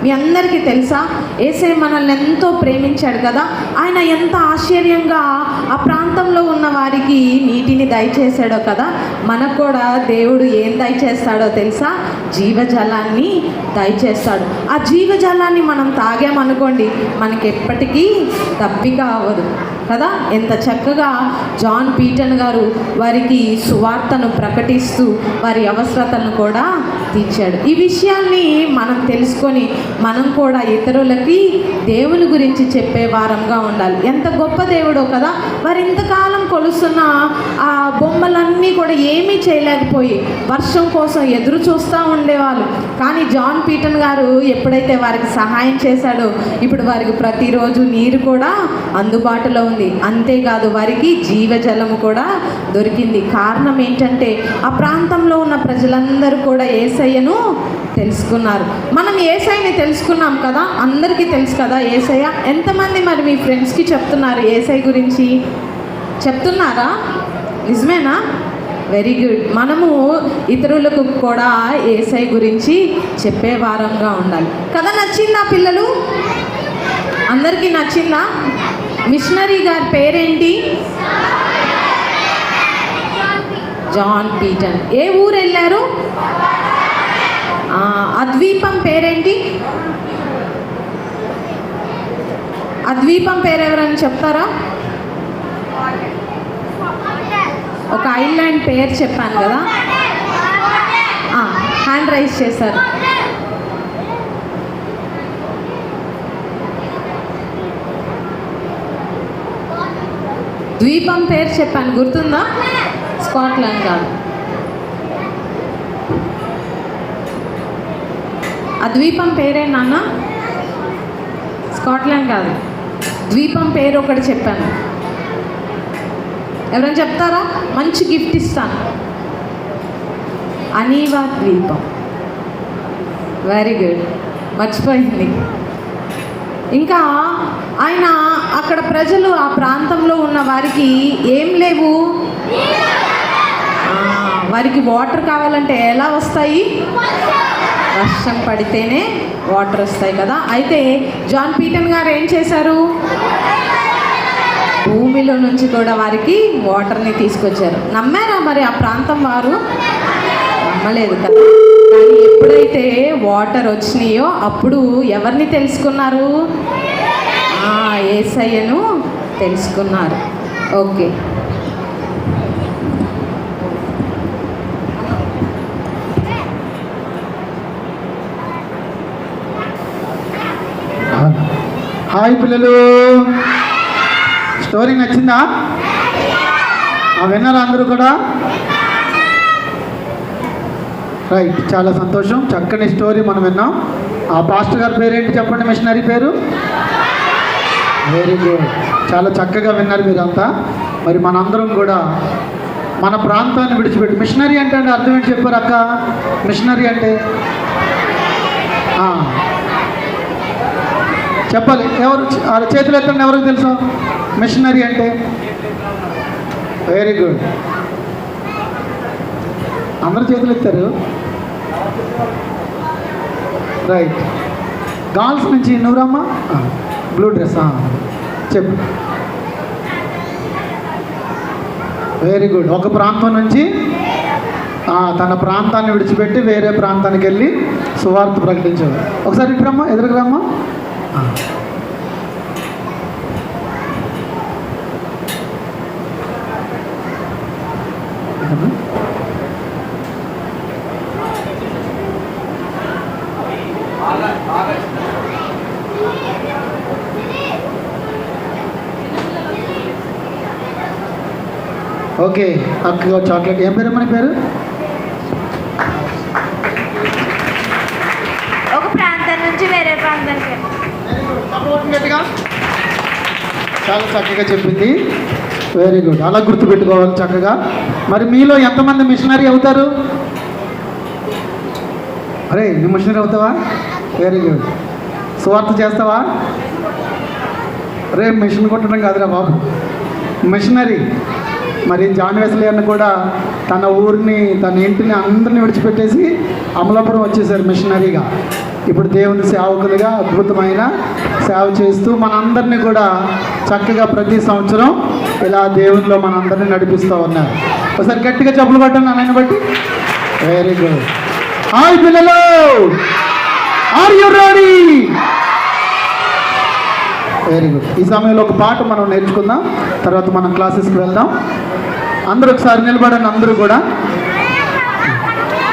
F: మీ అందరికీ తెలుసా? యేసయ్య మనల్ని ఎంతో ప్రేమించాడు కదా. ఆయన ఎంత ఆశ్చర్యంగా ఆ ప్రాంతంలో ఉన్న వారికి నీటిని దయచేశాడో కదా. మనకు కూడా దేవుడు ఏం దయచేస్తాడో తెలుసా? జీవజలాన్ని దయచేస్తాడు. ఆ జీవజలాన్ని మనం తాగామనుకోండి మనకి ఎప్పటికీ దప్పిక అవ్వదు కదా. ఎంత చక్కగా జాన్ పీటర్ గారు వారికి సువార్తను ప్రకటిస్తూ వారి అవసరతను కూడా తీర్చాడు. ఈ విషయాన్ని మనం తెలుసుకొని మనం కూడా ఇతరులకి దేవుని గురించి చెప్పే వారంగా ఉండాలి. ఎంత గొప్ప దేవుడో కదా. వారు ఇంతకాలం కొలుస్తున్న ఆ బొమ్మలన్నీ కూడా ఏమీ చేయలేకపోయి వర్షం కోసం ఎదురు చూస్తూ ఉండేవాళ్ళు. కానీ జాన్ పీటర్ గారు ఎప్పుడైతే వారికి సహాయం చేశాడో ఇప్పుడు వారికి ప్రతిరోజు నీరు కూడా అందుబాటులో ఉంది. అంతేకాదు వారికి జీవజలము కూడా దొరికింది. కారణం ఏంటంటే ఆ ప్రాంతంలో ఉన్న ప్రజలందరూ కూడా యేసయ్యను తెలుసుకున్నారు. మనం యేసయ్యని తెలుసుకున్నాం కదా. అందరికీ తెలుసు కదా యేసయ్య. ఎంతమంది మరి మీ ఫ్రెండ్స్కి చెప్తున్నారు యేసయ్య గురించి? చెప్తున్నారా? నిజమేనా? Very good. మనము ఇతరులకు కూడా యేసయ్య గురించి చెప్పే వారంగా ఉండాలి కదా. నచ్చిందా పిల్లలు? అందరికీ నచ్చిందా? మిషనరీ గారి పేరేంటి? John Peter. ఏ ఊరు వెళ్ళారు? ఆ ద్వీపం పేరేంటి? ఆ ద్వీపం పేరు ఎవరైనా చెప్తారా? ఒక ఐలాండ్ పేరు చెప్పాను కదా. హ్యాండ్ రైజ్ చేశారు. ద్వీపం పేరు చెప్పాను, గుర్తుందా? స్కాట్లాండ్ కాదు. ఆ ద్వీపం పేరే నాన్న? స్కాట్లాండ్ కాదు. ద్వీపం పేరు ఒకటి చెప్పాను. ఎవరైనా చెప్తారా? మంచి గిఫ్ట్ ఇస్తాను. అనీవా ద్వీపం. Very good. మర్చిపోయింది. ఇంకా ఆయన అక్కడ ప్రజలు ఆ ప్రాంతంలో ఉన్న వారికి ఏం లేవు. వారికి వాటర్ కావాలంటే ఎలా వస్తాయి? వర్షం పడితేనే వాటర్ వస్తాయి కదా. అయితే జాన్ పీటర్ గారు ఏం చేశారు? భూమిలో నుంచి కూడా వారికి వాటర్ని తీసుకొచ్చారు. నమ్మారా మరి ఆ ప్రాంతం వారు? నమ్మలేదు కదా. కానీ ఎప్పుడైతే వాటర్ వచ్చినాయో అప్పుడు ఎవరిని తెలుసుకున్నారు? యేసయ్యను తెలుసుకున్నారు. ఓకే.
B: హాయ్ పిల్లలు, స్టోరీ నచ్చిందా? విన్నారా అందరూ కూడా? రైట్, చాలా సంతోషం. చక్కని స్టోరీ మనం విన్నాం. ఆ పాస్టర్ గారి పేరేంటి చెప్పండి? మిషనరీ పేరు? Very good. చాలా చక్కగా విన్నారు మీరంతా. మరి మనందరం కూడా మన ప్రాంతాన్ని విడిచిపెట్టి, మిషనరీ అంటే అర్థం ఏంటి చెప్పారు అక్క? మిషనరీ అంటే చెప్పాలి. ఎవరు చేతులు ఎత్తండి, ఎవరికి తెలుసు మిషనరీ అంటే? Very good. అందరు చేతులు ఎత్తారు. రైట్. గర్ల్స్ నుంచి నువ్వమ్మా, బ్లూ డ్రెస్ చెప్పు. Very good. ఒక ప్రాంతం నుంచి తన ప్రాంతాన్ని విడిచిపెట్టి వేరే ప్రాంతానికి వెళ్ళి సువార్త ప్రకటించారు. ఒకసారి ఇటురమ్మా, ఎదురుకు రమ్మా. ఓకే, అక్క చాక్లెట్. ఏం పేరు మన పేరు?
C: ఒక ప్రాంతం నుంచి వేరే ప్రాంతానికి.
B: చాలా చక్కగా చెప్పింది. Very good. అలా గుర్తుపెట్టుకోవాలి చక్కగా. మరి మీలో ఎంతమంది మిషనరీ అవుతారు? అరే, నువ్వు మిషనరీ అవుతావా? Very good. సువార్త చేస్తావా? రే, మిషన్ కొట్టడం కాదురా బాబు, మిషనరీ. మరి జాన్ వెస్లీ అన్న కూడా తన ఊరిని, తన ఇంటిని అందరిని విడిచిపెట్టేసి అమలాపురం వచ్చేసారు మిషనరీగా. ఇప్పుడు దేవుని సేవకులుగా అద్భుతమైన సేవ చేస్తూ మనందరినీ కూడా చక్కగా ప్రతి సంవత్సరం ఇలా దేవునిలో మనందరినీ నడిపిస్తూ ఉన్నారు. ఒకసారి గట్టిగా చెప్పులు కొట్టండి అన్నయ్యని బట్టి. Very good. హాయ్ పిల్లలు, are you ready? Very good. ఈ సమయంలో ఒక పాట మనం నేర్చుకుందాం, తర్వాత మనం క్లాసెస్కి వెళ్దాం. అందరూ ఒకసారి నిలబడండి, అందరూ కూడా.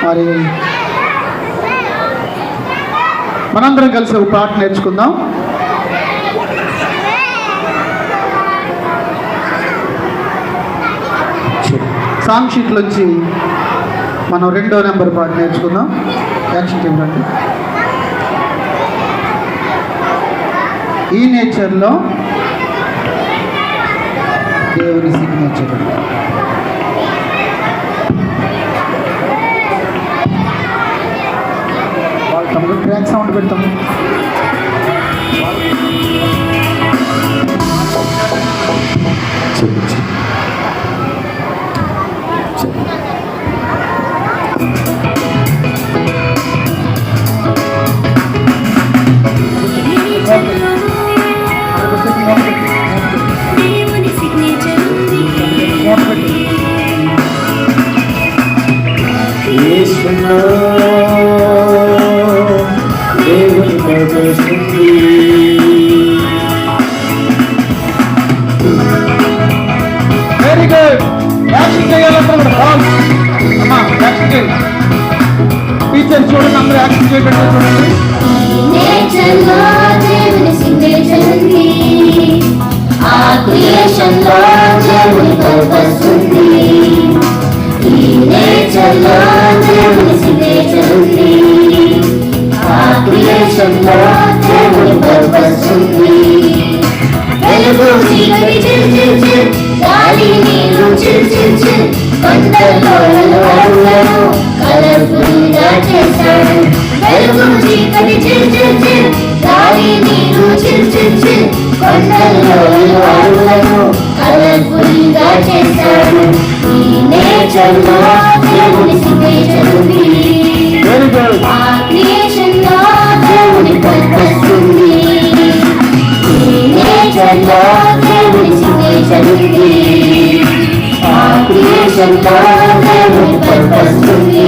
B: మరి మనందరం కలిసి ఒక పాట నేర్చుకుందాం. సాంగ్ షీట్లోంచి మనం 2వ నెంబర్ పాట నేర్చుకుందాం. యాక్షన్ టీం రండి. ఈ నేచర్లో దేవుని సిగ్నేచర్. తమ్ముడు ట్రాక్ సౌండ్ పెడతాము.
C: దేవుని సిగ్నేచర్ ఉంది.
A: దేవుని ప్రవేశింది.
B: Very good. యాక్షన్ చేయాలంటే అమ్మా, యాక్షన్ చేయాలి. టీచర్ చూడండి, అందరూ యాక్షన్ చేయకుండా చూడండి.
C: నేచర్లో దేవుని సిగ్నేచర్ ఉంది. ఆ క్రియేషన్లో దేవుని పర్పస్ ఉంది. ఈ నేచర్లో దేవుని సిగ్నేచర్ ఉంది. ఆ క్రియేషన్లో దేవుని పర్పస్ ఉంది. వెలుగు చీకటి చిల్ చిల్ చిల్, గాలి నీరు చిల్ చిల్ చిల్, కొండల్లో అడుగులను కలర్ఫుల్ గా చేశాడు. వెలుగు చీకటి చిల్ చిల్ చిల్, గాలి నీరు చిల్ చిల్ చిల్, కొండల్లో అడుగులను కలర్ఫుల్ గా చేశాడు. ఈ నేచర్లో దేవుని సిగ్నేచర్ ఉంది. ఆ క్రియేషన్లో దేవుని పర్పస్ ఉంది. ఈ నేచర్లో దేవుని సిగ్నేచర్ ఉంది. ఆ క్రియేషన్లో దేవుని పర్పస్ ఉంది.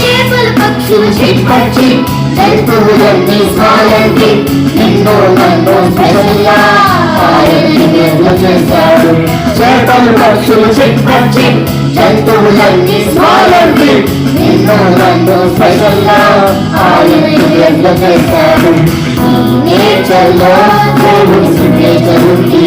C: చేపలు పక్షులు చిట్పచ్చి, జంతువులన్నీ స్మాలంటి, ఎన్నో నన్ను స్పెషల్గా ఆయన చేశాడు. చేపలు పక్షులు చిట్పచ్చి, జంతువులన్నీ స్మాలంటి, ఎన్నో నన్ను స్పెషల్గా ఆయన చేశాడు. ఈ నేచర్లో దేవుని సిగ్నేచర్ ఉంది.